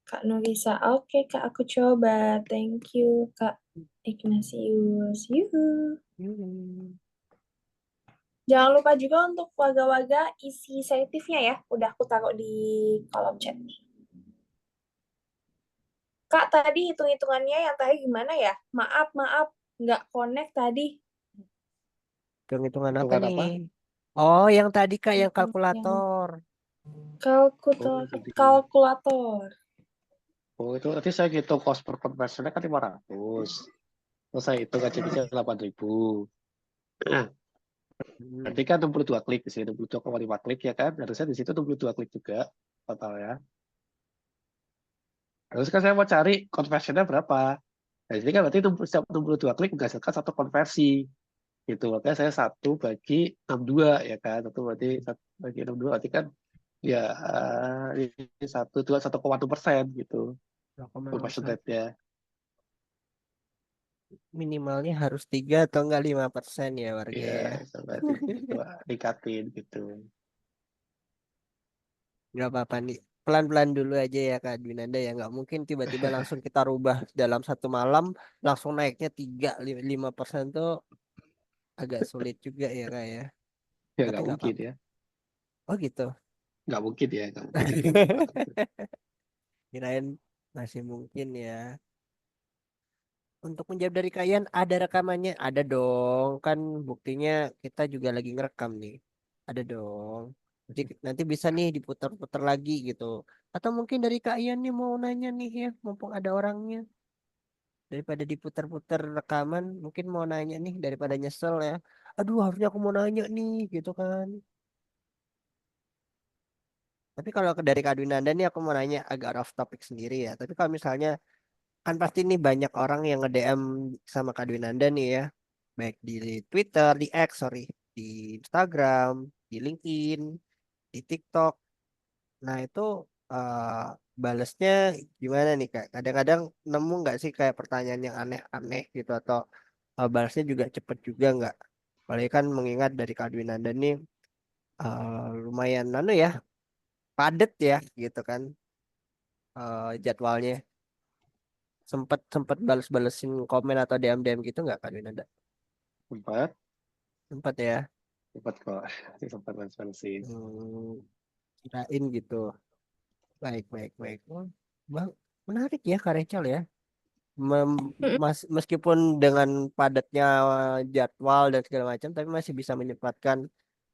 Kak Nurisa. Oke, Kak, aku coba. Thank you, Kak Ignatius. Yuhu. Jangan lupa juga untuk waga-waga isi selektifnya ya. Udah aku taruh di kolom chat nih. Kak, tadi hitung-hitungannya yang tadi gimana ya? Maaf, nggak connect tadi. Hitung-hitungan apa Hitungan apa? nih? Oh, yang tadi Kak, yang Yang kalkulator. Oh, jadi kalkulator. itu nanti saya hitung cost per conversionnya kan 500. Terus saya hitung aja 8.000. Berarti kan 62 klik di sini, 62,5 klik ya kan? Harusnya di situ 62 klik juga totalnya. Terus kan saya mau cari conversionnya berapa. Nah, di sini kan berarti setiap 62 klik menghasilkan satu konversi. Gitu. Makanya saya 1/62 ya kan? Satu berarti 1/62 berarti kan ya ini 1,2 1,1% gitu. Conversion 0,01. rate-nya. Minimalnya harus 3 atau enggak 5% ya warga Iya, ya. sampai tingkatin gitu. Nggak apa-apa nih. Pelan-pelan dulu aja ya Kak Dwinanda ya. Nggak mungkin tiba-tiba langsung kita rubah dalam satu malam langsung naiknya 3-5% tuh agak sulit juga ya Kak ya. Ya Tapi nggak nggak mungkin apa-apa. ya. Oh gitu. Nggak mungkin ya. Nggak mungkin. Kirain masih mungkin ya. Untuk menjawab dari kalian ada rekamannya? Ada dong. Kan buktinya kita juga lagi ngerekam nih. Ada dong. Nanti bisa nih diputar-putar lagi gitu. Atau mungkin dari Kak Ian nih mau nanya nih ya, mumpung ada orangnya. Daripada diputar-putar rekaman, mungkin mau nanya nih daripada nyesel ya. Aduh, harusnya aku mau nanya nih gitu kan. Tapi kalau dari Kak Dwinanda nih aku mau nanya agak off topic sendiri ya. Tapi kalau misalnya kan pasti nih banyak orang yang nge-DM sama Kak Dwinanda nih ya. Baik di Twitter, di X, sorry, di Instagram, di LinkedIn, di TikTok. Nah itu balesnya gimana nih Kak? Kadang-kadang nemu nggak sih kayak pertanyaan yang aneh-aneh gitu atau balasnya juga cepet juga nggak? Apalagi kan mengingat dari Kak Dwinanda nih lumayan ya, padet ya gitu kan jadwalnya. Sempet sempet bales-balesin komen atau DM-DM gitu nggak Kak Dwinanda? Sempat, Sempet ya. sempat kok. Sempat sih. Kirain gitu. Baik, baik, baik. Oh, Bang, menarik ya Kak Rachel ya. Meskipun dengan padatnya jadwal dan segala macam, tapi masih bisa menyempatkan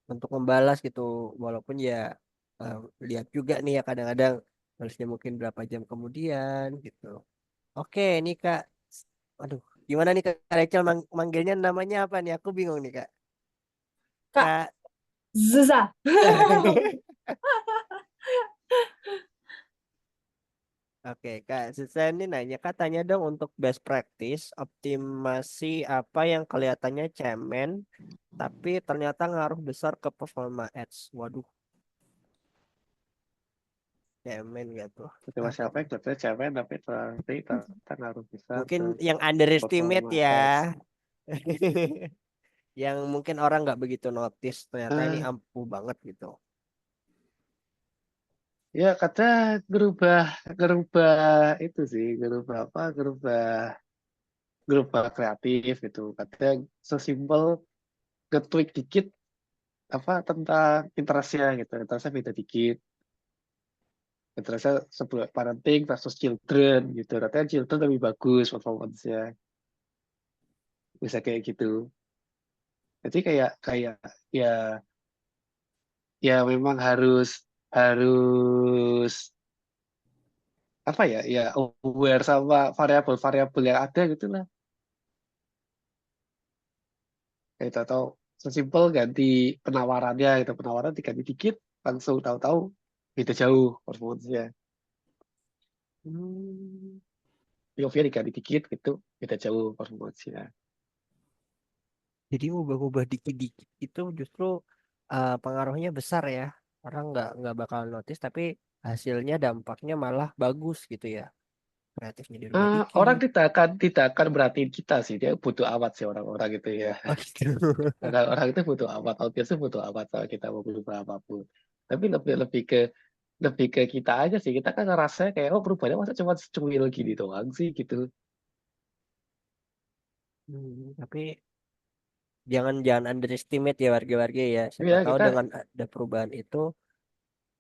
untuk membalas gitu. Walaupun ya eh, lihat juga nih ya kadang-kadang balasnya mungkin berapa jam kemudian gitu. Oke, ini Kak. Aduh, gimana nih Kak Rachel manggilnya namanya apa nih? Aku bingung nih Kak. Kak Kak. Zuza. Oke, Kak Susan ini nanya, katanya dong untuk best practice, optimasi apa yang kelihatannya cemen, tapi ternyata ngaruh besar ke performa ads. Waduh, cemen gak tuh? Cuma Apa siapa tuh? yang jatuhnya cewek tapi ternyata ngaruh besar Mungkin ke yang underestimate performa ya, ads. yang mungkin orang nggak begitu notice, ternyata ini Ah, ampuh banget gitu. ya kata gerubah gerubah itu sih, gerubah apa? Gerubah kreatif gitu. Katanya sesimpel nge-tweak dikit apa tentang interestnya gitu. Interestnya beda dikit. Interestnya sebuah parenting versus children gitu. Katanya children lebih bagus performance-nya. Bisa kayak gitu. Jadi kayak kayak ya ya memang harus harus apa ya ya aware sama variabel-variabel yang ada gitu lah. Kayak atau sesimpel ganti penawarannya gitu, penawaran diganti dikit langsung tahu-tahu beda jauh performance-nya. Hmm, POV-nya diganti dikit gitu beda jauh performance-nya. jadi ubah-ubah dikit-dikit itu justru pengaruhnya besar ya. Orang nggak bakal notice, tapi hasilnya dampaknya malah bagus gitu ya. kreatifnya di rumah Orang dikit. tidak akan merhatiin kita sih, dia butuh amat sih orang-orang gitu ya. Oh gitu. Orang itu butuh amat, audiens itu butuh amat kalau kita mau berubah apapun. Tapi lebih ke kita aja sih. Kita kan ngerasa kayak oh perubahannya masa cuma secuil gini doang sih gitu. Tapi jangan underestimate ya warga-warga ya. Siapa Ya tahu kita dengan ada perubahan itu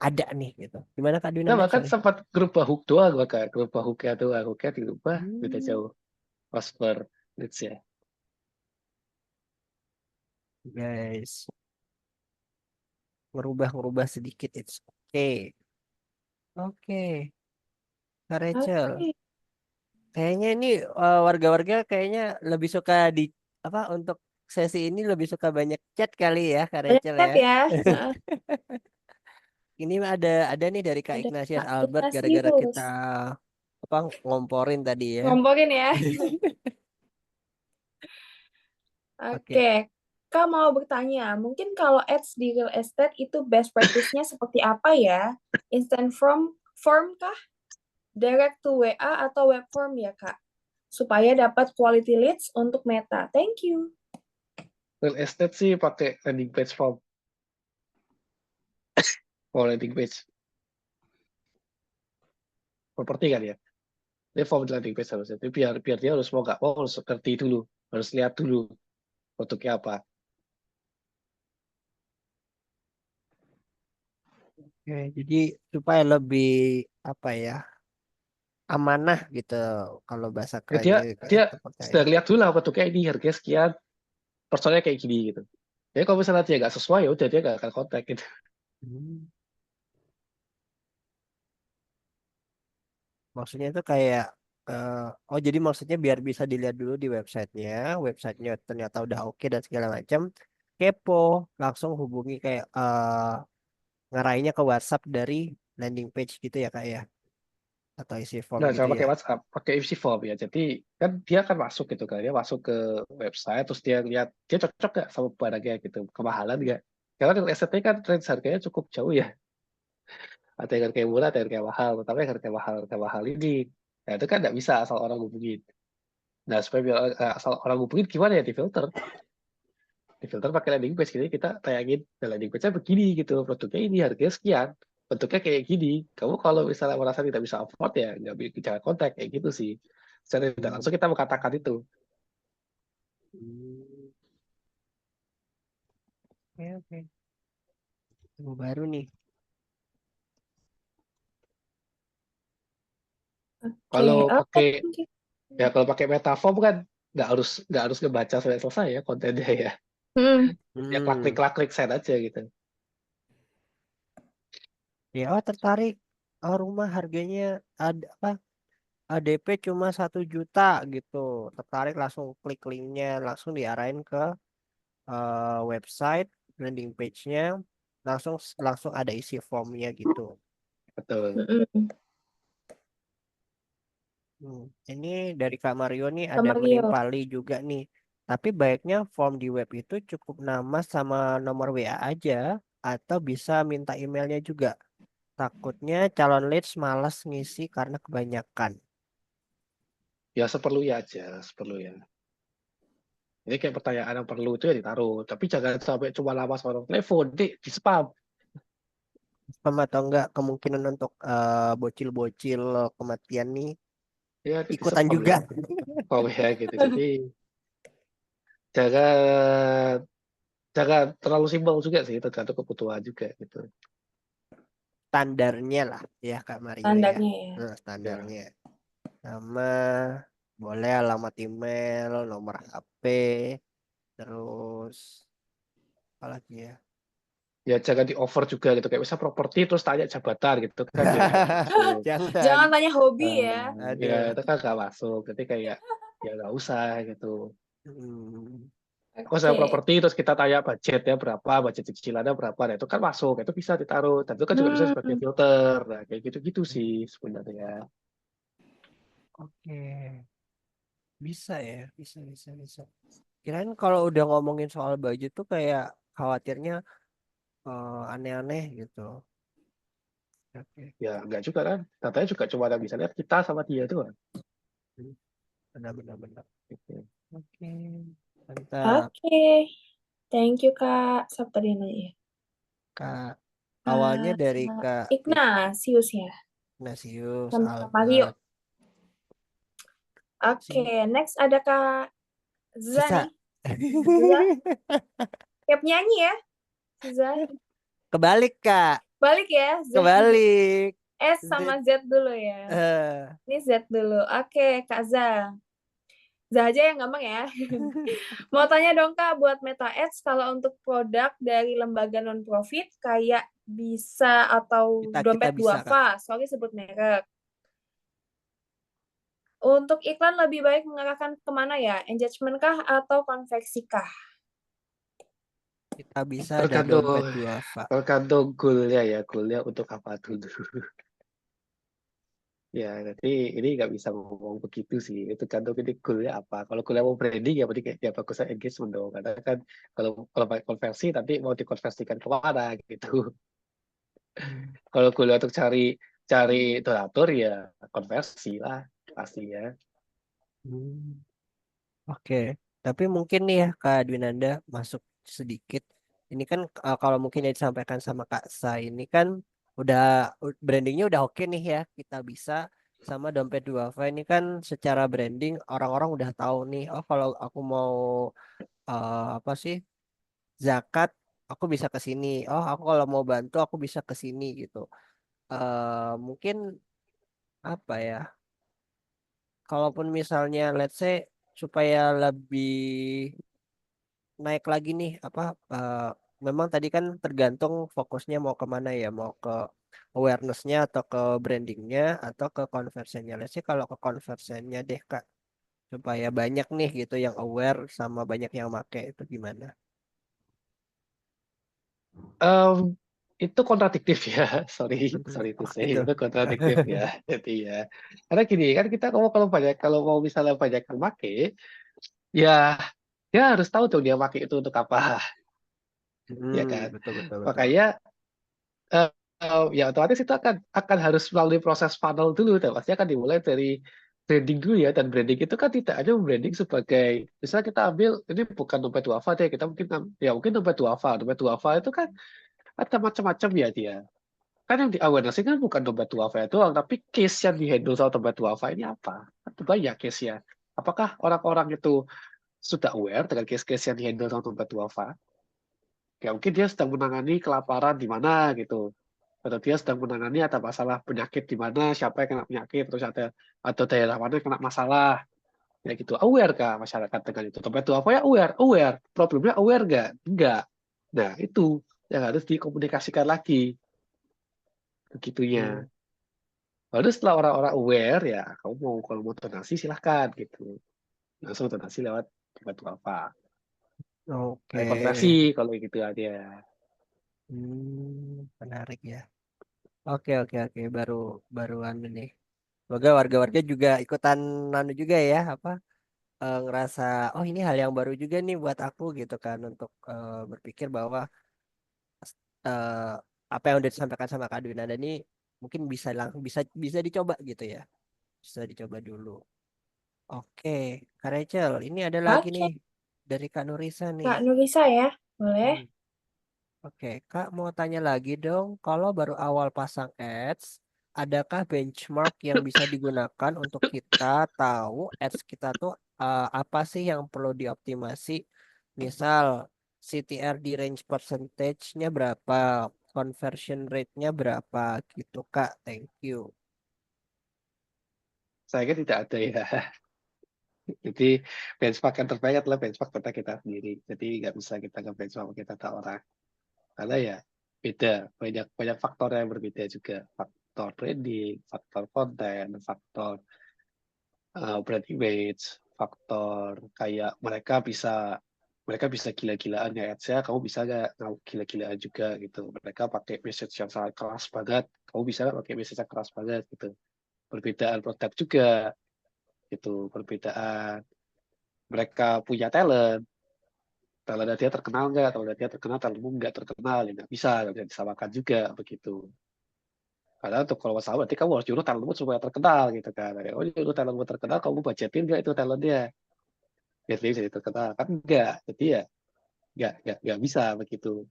ada nih gitu. Gimana Kak kita Dwinanda? bahkan Sorry. sempat gerubah hook doang bahkan gerubah hooknya tuh hooknya dirubah beda Hmm, jauh prosper leads ya. guys, ngerubah sedikit it's okay. Oke, Kak Rachel. Oke. Kayaknya ini warga-warga kayaknya lebih suka di apa untuk sesi ini lebih suka banyak chat kali ya Kak Banyak Rachel chat ya. ya. Heeh. Ini ada nih dari Kak Ada Ignatius Kak Albert gara-gara kita Ignatius. apa ngomporin tadi ya. Ngomongin ya. Oke. Oke. Kak mau bertanya, mungkin kalau ads di real estate itu best practice-nya seperti apa ya? Instant form kah? Direct to WA atau web form ya, Kak? Supaya dapat quality leads untuk Meta. Thank you. Real estate sih pakai landing page form landing page properti kan ya. Dia form landing page harusnya. Tapi biar dia harus mau nggak mau harus ngerti dulu, harus lihat dulu produknya apa. Oke, jadi supaya lebih apa ya amanah gitu kalau bahasa Ya, dia kerennya dia kayak terpercaya. sudah lihat dulu lah bentuknya ini harganya sekian, personnya kayak gini gitu. Jadi kalau misalnya dia nggak sesuai, ya udah dia nggak akan kontak gitu. Hmm. Maksudnya itu kayak oh jadi maksudnya biar bisa dilihat dulu di websitenya ternyata udah oke dan segala macam, kepo langsung hubungi kayak ngarahinnya ke WhatsApp dari landing page gitu ya kak ya atau isi form Nah, gitu jangan ya. pakai WhatsApp, pakai isi form ya. Jadi kan dia akan masuk gitu kan, dia masuk ke website, terus dia lihat dia cocok nggak sama barangnya gitu, kemahalan nggak? Karena real estate kan range harganya cukup jauh ya. Ada yang harganya murah, ada yang harganya mahal. Tapi yang harga mahal ini, nah itu kan nggak bisa asal orang hubungin. Nah, supaya biar asal orang hubungin gimana ya difilter? Difilter pakai landing page, jadi kita tayangin nah, landing page-nya begini gitu, produknya ini harganya sekian, bentuknya kayak gini. Kamu kalau misalnya merasa tidak bisa afford ya nggak jangan kontak kayak gitu sih. Secara tidak langsung kita mengatakan itu. Hmm, oke. Ilmu baru nih. Kalau Oke. pakai Oke. ya kalau pakai metaform kan nggak harus ngebaca sampai selesai ya kontennya ya. Ya klik klik send aja gitu. Ya oh tertarik rumah harganya ada apa ADP cuma 1 juta gitu, tertarik langsung klik linknya langsung diarahin ke website landing page-nya langsung langsung ada isi formnya gitu. Betul. Ini dari Kak Mario nih Kak ada Mario. menimpali juga nih. Tapi baiknya form di web itu cukup nama sama nomor WA aja atau bisa minta emailnya juga. Takutnya calon leads malas ngisi karena kebanyakan. Ya seperlunya aja, seperlunya. Ini kayak pertanyaan yang perlu itu ya ditaruh, tapi jangan sampai cuma lama seorang telepon di spam. Spam atau enggak kemungkinan untuk bocil-bocil kematian nih Ya di ikutan spam juga. oh ya gitu. Jadi jangan jangan terlalu simpel juga sih, tergantung kebutuhan juga gitu. Standarnya lah ya Kak Mario ya. Standarnya ya. Nah, standarnya. Nama boleh alamat email, nomor HP, terus apa lagi ya? Ya jangan di over juga gitu, kayak misal properti terus tanya jabatan gitu kan ya nggak masuk. Jangan. Jangan tanya hobi ya. Ya Aduh. itu kan nggak masuk, jadi kayak ya nggak usah gitu. Kalau saya Oke. properti terus kita tanya budgetnya berapa, budget cicilannya berapa, nah itu kan masuk, itu bisa ditaruh, dan itu kan juga bisa sebagai filter, nah kayak gitu-gitu sih sebenarnya. Oke. Bisa ya, bisa. Kirain kalau udah ngomongin soal budget tuh kayak khawatirnya aneh-aneh gitu. Oke. Ya enggak juga kan. Datanya juga cuma ada bisa lihat kita sama dia doang. Benar-benar. Gitu. Oke. Mantap, Oke. Thank you, Kak. Sabrina ya. Kak. Awalnya dari Kak Ignatius ya. Ignatius, Sama Kak Mario. Albert, Oke, next ada Kak Za Sisa. nih. Za. Kayak penyanyi ya. Za. Kebalik, Kak. Balik ya, Z. Kebalik. S sama Z dulu ya. Ini Z dulu. Oke, Kak Za. Za aja yang gampang ya. Mau tanya dong Kak, buat Meta Ads kalau untuk produk dari lembaga non-profit kayak Bisa atau Kita Dompet bisa, Kak. Duafa, sorry sebut merek. Untuk iklan lebih baik mengarahkan kemana ya? Engagement kah atau konversi kah? Kita bisa ada Dompet Duafa. Tergantung goalnya ya, goalnya untuk apa dulu. Ya, nanti ini nggak bisa ngomong begitu sih. Itu tergantung ini goalnya apa. Kalau goalnya mau branding ya berarti kayak ya bagusnya engagement dong. Karena kan kalau pakai konversi nanti mau dikonversikan kemana gitu. Kalau goalnya untuk cari donatur ya konversi lah pastinya. Oke, tapi mungkin nih ya Kak Dwinanda masuk sedikit. Ini kan kalau mungkin yang disampaikan sama Kak Sa ini kan udah brandingnya udah oke nih ya. Kita bisa sama Dompet Duafa ini kan secara branding orang-orang udah tahu nih. Oh kalau aku mau apa sih zakat, aku bisa ke sini. Oh aku kalau mau bantu aku bisa ke sini gitu. Mungkin apa ya? Kalaupun misalnya let's say supaya lebih naik lagi nih apa memang tadi kan tergantung fokusnya mau kemana ya, mau ke awarenessnya atau ke brandingnya atau ke conversionnya. Let's say kalau ke conversionnya deh Kak, supaya banyak nih gitu yang aware sama banyak yang make itu gimana? Itu kontradiktif ya, sorry to say Itu. itu kontradiktif ya. Jadi ya, karena gini kan kita kalau mau misalnya banyak yang make, ya dia harus tahu tuh dia pakai itu untuk apa, ya kan. Betul betul betul. Makanya ya otomatis itu akan harus melalui proses funnel dulu, dan pasti akan dimulai dari branding dulu ya. Dan branding itu kan tidak hanya branding sebagai misalnya kita ambil ini bukan dompet duafa deh, kita mungkin dompet duafa itu kan ada macam-macam ya dia. Kan yang di awareness kan bukan dompet duafa doang, tapi case yang dihandle sama dompet duafa ini apa? Kan banyak case ya. Apakah orang-orang itu sudah aware dengan case-case yang dihandle sama dompet duafa? Ya mungkin dia sedang menangani kelaparan di mana gitu. Atau dia sedang menangani ada masalah penyakit di mana, siapa yang kena penyakit, terus ada atau daerah mana yang kena masalah. Ya gitu. Aware kah masyarakat dengan itu? Dompet duafa ya aware. Problemnya aware nggak? Enggak. Nah, itu yang harus dikomunikasikan lagi. Begitunya. Lalu setelah orang-orang aware ya, kamu kalau mau donasi silahkan gitu. Langsung donasi lewat dompet duafa. Oke. Konversi kalau gitu aja. Menarik ya. Oke oke oke baru baruan nih. Semoga warga-warga juga ikutan nanu juga ya apa ngerasa oh ini hal yang baru juga nih buat aku gitu kan untuk berpikir bahwa eh, apa yang udah disampaikan sama Kak Dwinanda ini mungkin bisa langsung bisa bisa dicoba gitu ya. Bisa dicoba dulu. Oke, Kak Rachel, ini ada lagi nih Oke, dari Kak Nurisa nih. Kak Nurisa ya. Boleh? Oke, Kak mau tanya lagi dong, kalau baru awal pasang ads, adakah benchmark yang bisa digunakan untuk kita tahu ads kita tuh apa sih yang perlu dioptimasi? Misal CTR di range percentage-nya berapa, conversion rate-nya berapa gitu Kak. Thank you. Saya kira tidak ada ya. Jadi benchmark yang terbaik adalah benchmark data kita sendiri. Jadi nggak bisa kita nge-benchmark kita ke orang. Karena ya beda, banyak faktor yang berbeda juga. Faktor branding, faktor konten, faktor brand image, faktor kayak mereka bisa gila-gilaan ya ads-nya, kamu bisa nggak gila-gilaan juga gitu. Mereka pakai message yang sangat keras banget, kamu bisa nggak pakai message yang keras banget gitu. Perbedaan produk juga gitu, perbedaan mereka punya talent dia terkenal nggak, kalau dia terkenal talentmu nggak terkenal, ya nggak bisa disamakan juga begitu. Karena untuk kalau masalah berarti kamu harus nyuruh talentmu supaya terkenal gitu kan. Oh, nyuruh talentmu terkenal, kamu budgetin nggak itu talentnya? Biar dia bisa terkenal. Kan enggak. Jadi ya nggak bisa begitu.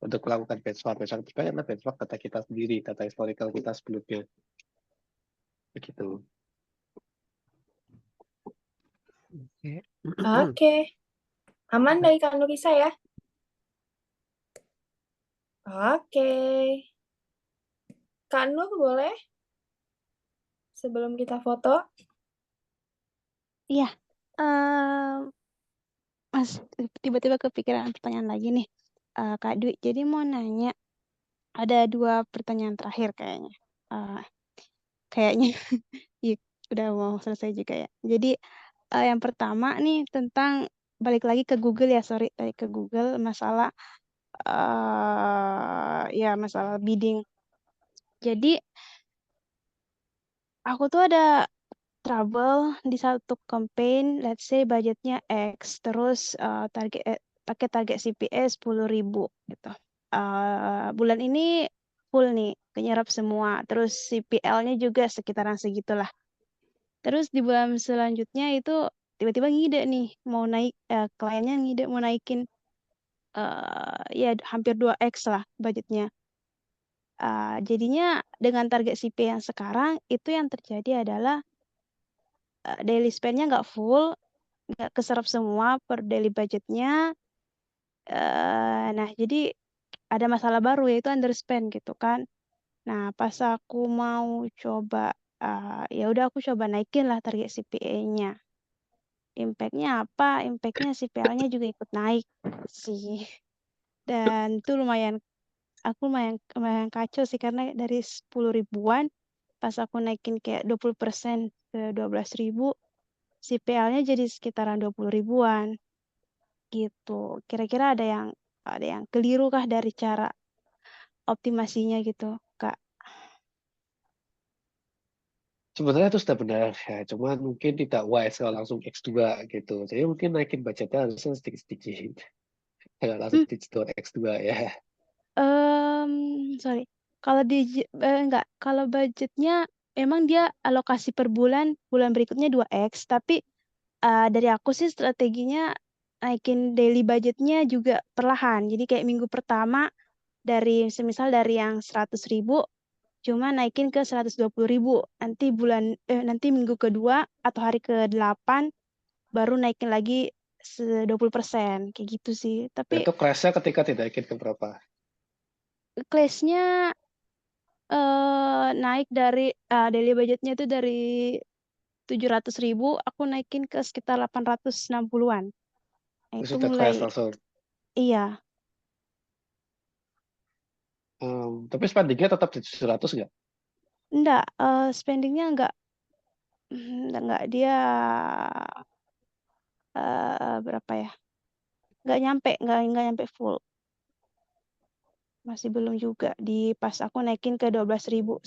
Untuk melakukan benchmark terbaik adalah benchmark data kita sendiri, data historical kita sebelumnya. Begitu. Oke. Oke. Aman dari Kak Nurisa ya? Oke. Kak Nur boleh? Sebelum kita foto. Iya. Mas, tiba-tiba kepikiran pertanyaan lagi nih. Kak Dwi, jadi mau nanya, ada 2 pertanyaan terakhir kayaknya. Kayaknya iya, udah mau selesai juga ya. Jadi yang pertama nih tentang balik lagi ke Google ya, sorry, balik ke Google masalah ya masalah bidding. Jadi aku tuh ada trouble di satu campaign, let's say budgetnya X, terus pakai target CPA 10.000 gitu. Bulan ini full nih, kenyerap semua. Terus CPL-nya juga sekitaran segitulah. Terus di bulan selanjutnya itu tiba-tiba ngide nih, mau naik, kliennya ngide mau naikin ya hampir 2x lah budgetnya. Jadinya dengan target CP yang sekarang, itu yang terjadi adalah daily spend-nya nggak full, nggak keserap semua per daily budgetnya. Nah, jadi ada masalah baru yaitu underspend gitu kan. Nah, pas aku mau coba, ya udah aku coba naikin lah target CPA-nya. Impact-nya apa? Impact-nya CPL-nya juga ikut naik sih. Dan itu aku lumayan kacau sih karena dari 10 ribuan pas aku naikin kayak 20% ke 12.000, CPL-nya jadi sekitaran 20 ribuan gitu. Kira-kira ada yang keliru kah dari cara optimasinya gitu, Kak? Sebenarnya itu sudah benar ya, cuman mungkin tidak wise kalau langsung X2 gitu. Jadi mungkin naikin budgetnya harusnya sedikit-sedikit. Jangan langsung dijedot X2 ya. Sorry. Kalau enggak, kalau budgetnya emang dia alokasi per bulan berikutnya 2x, tapi dari aku sih strateginya naikin daily budgetnya juga perlahan. Jadi kayak minggu pertama semisal dari yang 100.000 cuma naikin ke 120.000. Nanti minggu kedua atau hari ke-8 baru naikin lagi 20%. Kayak gitu sih. Tapi Itu crash-nya ketika tidak naikin ke berapa? clash-nya naik dari daily budgetnya itu dari 700.000 aku naikin ke sekitar 860-an. Nah, Itu itu sudah mulai crash langsung. iya. Tapi spending-nya tetap di 700 nggak? Enggak, spendingnya enggak dia berapa ya? Enggak nyampe full. Masih belum juga pas aku naikin ke 12.000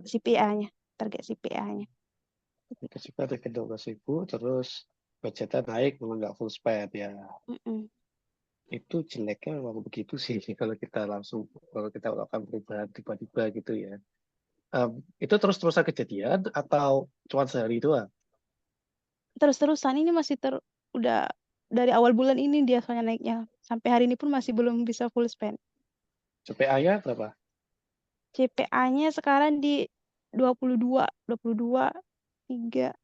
CPA-nya, target CPA-nya. Kita naikin 12.000, terus budgetnya naik, memang nggak full spend ya. Itu jeleknya memang begitu sih kalau kita melakukan perubahan tiba-tiba gitu ya. Itu terus-terusan kejadian atau cuma sehari doang? Terus-terusan ini masih udah dari awal bulan ini dia soalnya naiknya. Sampai hari ini pun masih belum bisa full spend. CPA-nya berapa? CPA-nya sekarang di 22, 3.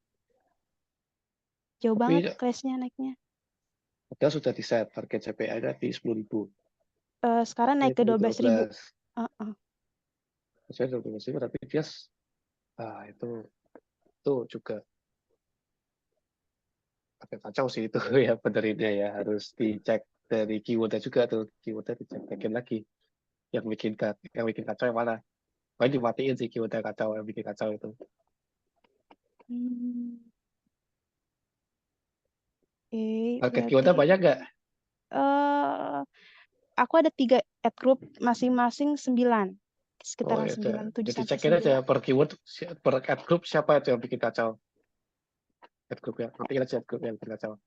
Jauh banget Tapi class-nya naiknya. padahal sudah di set target CPA-nya di 10.000. Sekarang naik ke 12.000. 12. Saya 12.000, tapi dia itu juga agak kacau sih itu ya benerinnya ya, harus dicek dari keywordnya juga tuh, keywordnya dicek lagi yang bikin kacau yang mana. Pokoknya dimatiin sih keywordnya kacau, yang bikin kacau itu. Target keywordnya Berarti banyak nggak? aku ada 3 ad group, masing-masing 9. Oh Sekitaran ya, 9, 7 jadi sampai cekin aja 9. per keyword, per ad group siapa itu yang bikin kacau. Ad group ya, matiin aja ad group yang bikin kacau.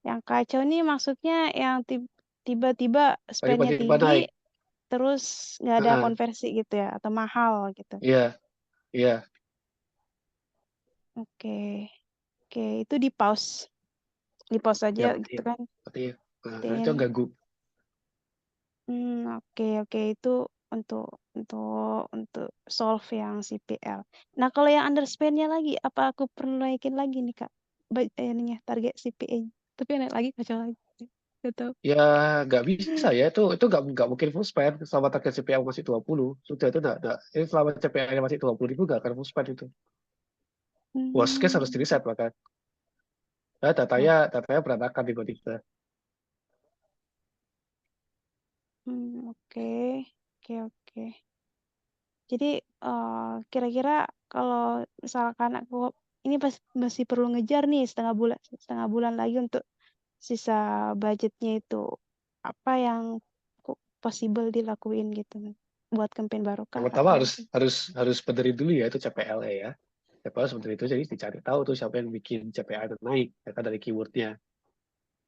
Yang kacau nih maksudnya yang tiba-tiba spend-nya Tiba-tiba tinggi, naik. terus nggak ada Heeh. konversi gitu ya atau mahal gitu. Iya, iya. Oke, oke itu di pause Ya, aja berarti, gitu kan. itu Then, ganggu. oke oke itu untuk solve yang CPL. Nah kalau yang underspend-nya lagi, apa aku perlu naikin lagi nih Kak? Ininya target CPA. Tapi naik lagi kacau lagi. Gak tahu. Ya, nggak bisa ya. Itu nggak mungkin full spend selama target CPL masih 20. Sudah itu nggak. Ini selama CPL masih 20.000 nggak akan full spend itu. Worst case harus Hmm, di reset bahkan. Nah, oh, datanya berantakan tiba-tiba. oke oke oke. Jadi kira-kira kalau misalkan aku ini masih perlu ngejar nih setengah bulan lagi untuk sisa budgetnya itu apa yang possible dilakuin gitu buat campaign baru Yang kah pertama atau harus benerin dulu ya itu CPL ya. CPL harus benerin itu jadi dicari tahu tuh siapa yang bikin CPL itu naik ya kan dari keywordnya.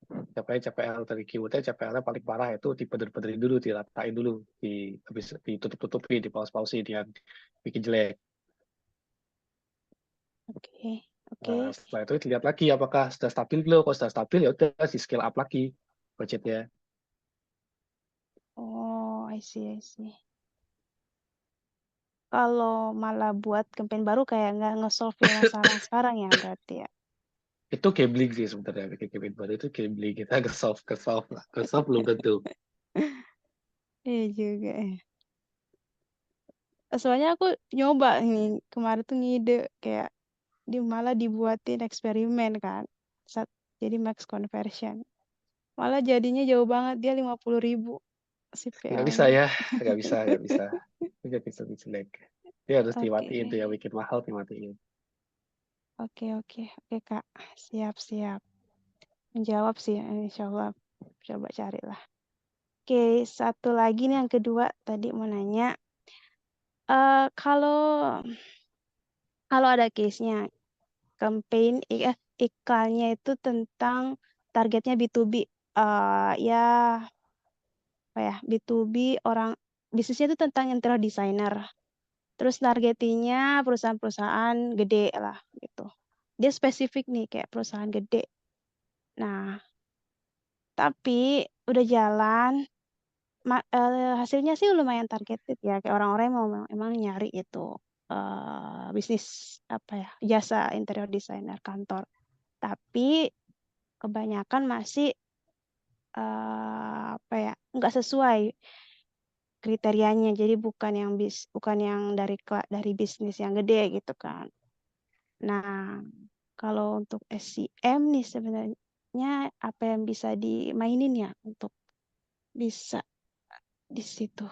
Siapa yang CPL dari keywordnya CPL-nya paling parah itu dibenerin dulu, diratain dulu, habis ditutup-tutupin, dipause-pausin yang bikin jelek. oke oke. Nah, setelah itu dilihat lagi apakah sudah stabil belum. Kalau sudah stabil ya udah di scale up lagi budgetnya. Oh, I see. Kalau malah buat campaign baru kayak nggak nge-solve yang masalah yang sekarang ya berarti ya. Itu gambling sih sebenarnya bikin game baru itu gambling, kita ke solve belum tentu. Iya juga ya. Soalnya aku nyoba nih kemarin tuh ngide kayak malah dibuatin eksperimen kan. Jadi max conversion. Malah jadinya jauh banget dia 50.000 Nggak bisa CPL-nya. ya, nggak bisa nggak bisa jelek. Dia harus Oke. dimatiin tuh yang bikin mahal dimatiin. Oke Kak. Siap. Menjawab sih insya Allah. Coba carilah. Oke, satu lagi nih yang kedua tadi mau nanya. Kalau ada case-nya campaign iklannya itu tentang targetnya B2B, ya apa ya, B2B orang bisnisnya itu tentang interior designer. Terus targetingnya perusahaan-perusahaan gede lah gitu. Dia spesifik nih kayak perusahaan gede. Nah, tapi udah jalan, hasilnya sih lumayan targeted ya. Kayak orang-orang yang mau emang nyari itu bisnis apa ya, jasa interior designer kantor. Tapi kebanyakan masih apa ya, nggak sesuai kriterianya. Jadi bukan yang dari bisnis yang gede gitu kan. Nah, kalau untuk SCM nih sebenarnya apa yang bisa dimainin ya untuk bisa di situ.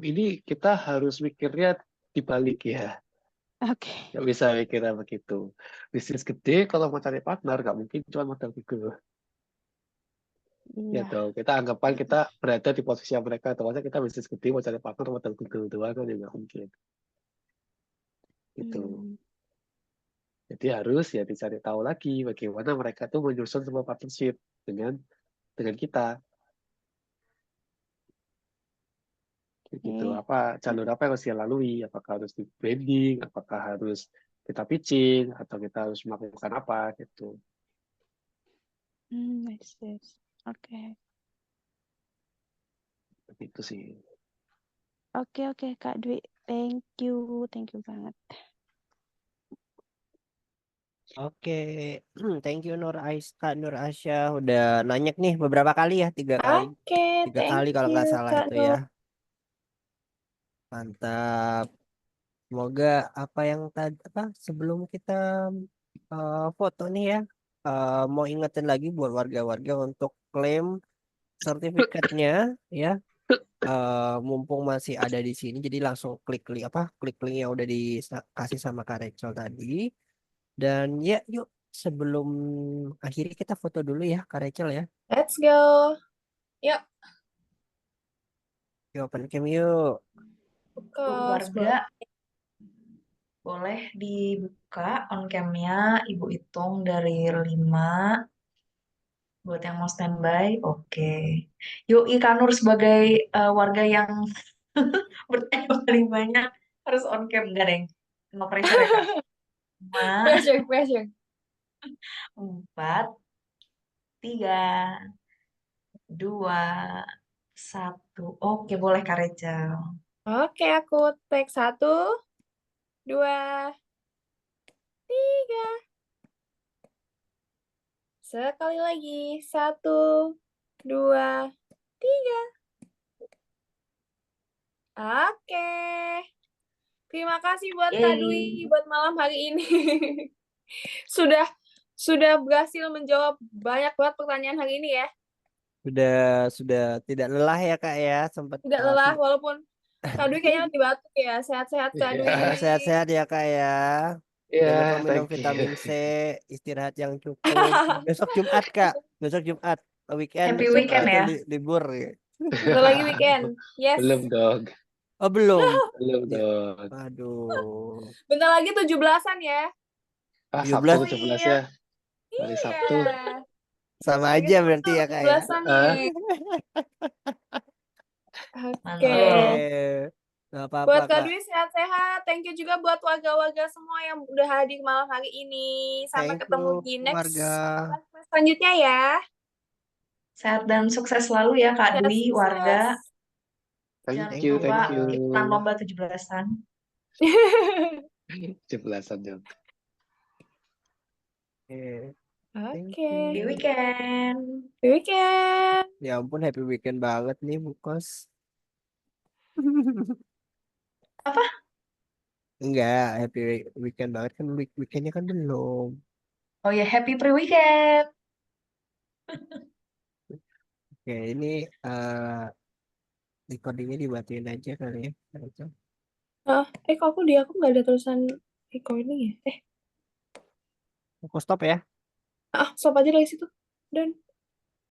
Ini kita harus mikirnya dibalik ya. Oke. Nggak bisa mikirnya begitu. Bisnis gede kalau mau cari partner nggak mungkin cuma modal Google. Ya Iya. dong, kita anggapan kita berada di posisi yang mereka. Atau masa kita bisnis gede mau cari partner modal Google doang kan juga mungkin. Gitu. Hmm. Jadi harus ya dicari tahu lagi bagaimana mereka tuh menyusun sebuah partnership dengan kita. Gitu. Oke. Apa jalur apa yang harus dia lalui? Apakah harus di branding? Apakah harus kita pitching? Atau kita harus melakukan apa gitu? Nice. Oke. Begitu sih. Oke Kak Dwi. Thank you banget. Oke, thank you Kak Nur Asya udah nanya nih beberapa kali ya, 3 kali. Oke, 3 kali thank kalau nggak you salah Kak itu ya. Nur. Mantap. Semoga apa yang tadi sebelum kita foto nih ya, mau ingetin lagi buat warga-warga untuk klaim sertifikatnya ya. Mumpung masih ada di sini, jadi langsung klik link yang udah dikasih sama Kak Rachel tadi. Dan ya, yuk sebelum akhiri kita foto dulu ya, Kak Rachel ya. Let's go. Yuk, Yuk open cam yuk. ke Warga boleh dibuka on cam-nya, Ibu hitung dari 5, Buat yang mau standby, oke. Yuk, Kak Nur sebagai warga yang bertanya paling banyak harus on cam, enggak, Deng? No pressure ya, Kak. 5, Pressure, pressure. 4, 3, 2, 1. Oke, boleh Kak Rachel. Oke, aku take 1, 2, 3. Sekali lagi. 1, 2, 3. Oke. Terima kasih buat Kak Dwi Yeay. buat malam hari ini. Sudah berhasil menjawab banyak banget pertanyaan hari ini ya. Sudah tidak lelah ya Kak ya, sempat Tidak lelah walaupun Kak Dwi kayaknya lagi batuk ya. Sehat-sehat Kak Dwi. Iya. sehat-sehat ya Kak ya. Jangan lupa Iya, minum thank you. vitamin C, istirahat yang cukup. Besok Jumat Kak, besok Jumat weekend, Happy weekend Sabtu ya. libur. Ya. Bentar lagi weekend. Yes. Belum dong. Oh belum. Belum Ya. dong. Aduh. Bentar lagi 17-an ya. Ah, 17. Sabtu Oh 17 iya. ya. Hari Sabtu. Iya. Sama Hari aja Sabtu berarti ya Kak ya. 17-an Ah, nih. Oke. Mantap. Nggak apa-apa Buat Kak Kak. Dwi sehat-sehat. Thank you juga buat warga-warga semua yang udah hadir malam hari ini. Sampai Thank ketemu you di next warga. selanjutnya ya. Sehat dan sukses selalu ya Kak Sehat Dwi, warga. sukses. Jangan thank you, lupa thank you. ikutan lomba 17-an. 17-an dong. Oke. Thank Oke. Happy you. weekend. Happy weekend. Ya ampun happy weekend banget nih Bu Kos. Apa? Enggak, happy weekend banget kan weekendnya kan belum. Oh ya, happy pre-weekend. Oke, ini recordingnya dimatiin aja kali ya. Kok aku nggak ada tulisan recording ya? Aku stop ya. Stop aja dari situ. Dan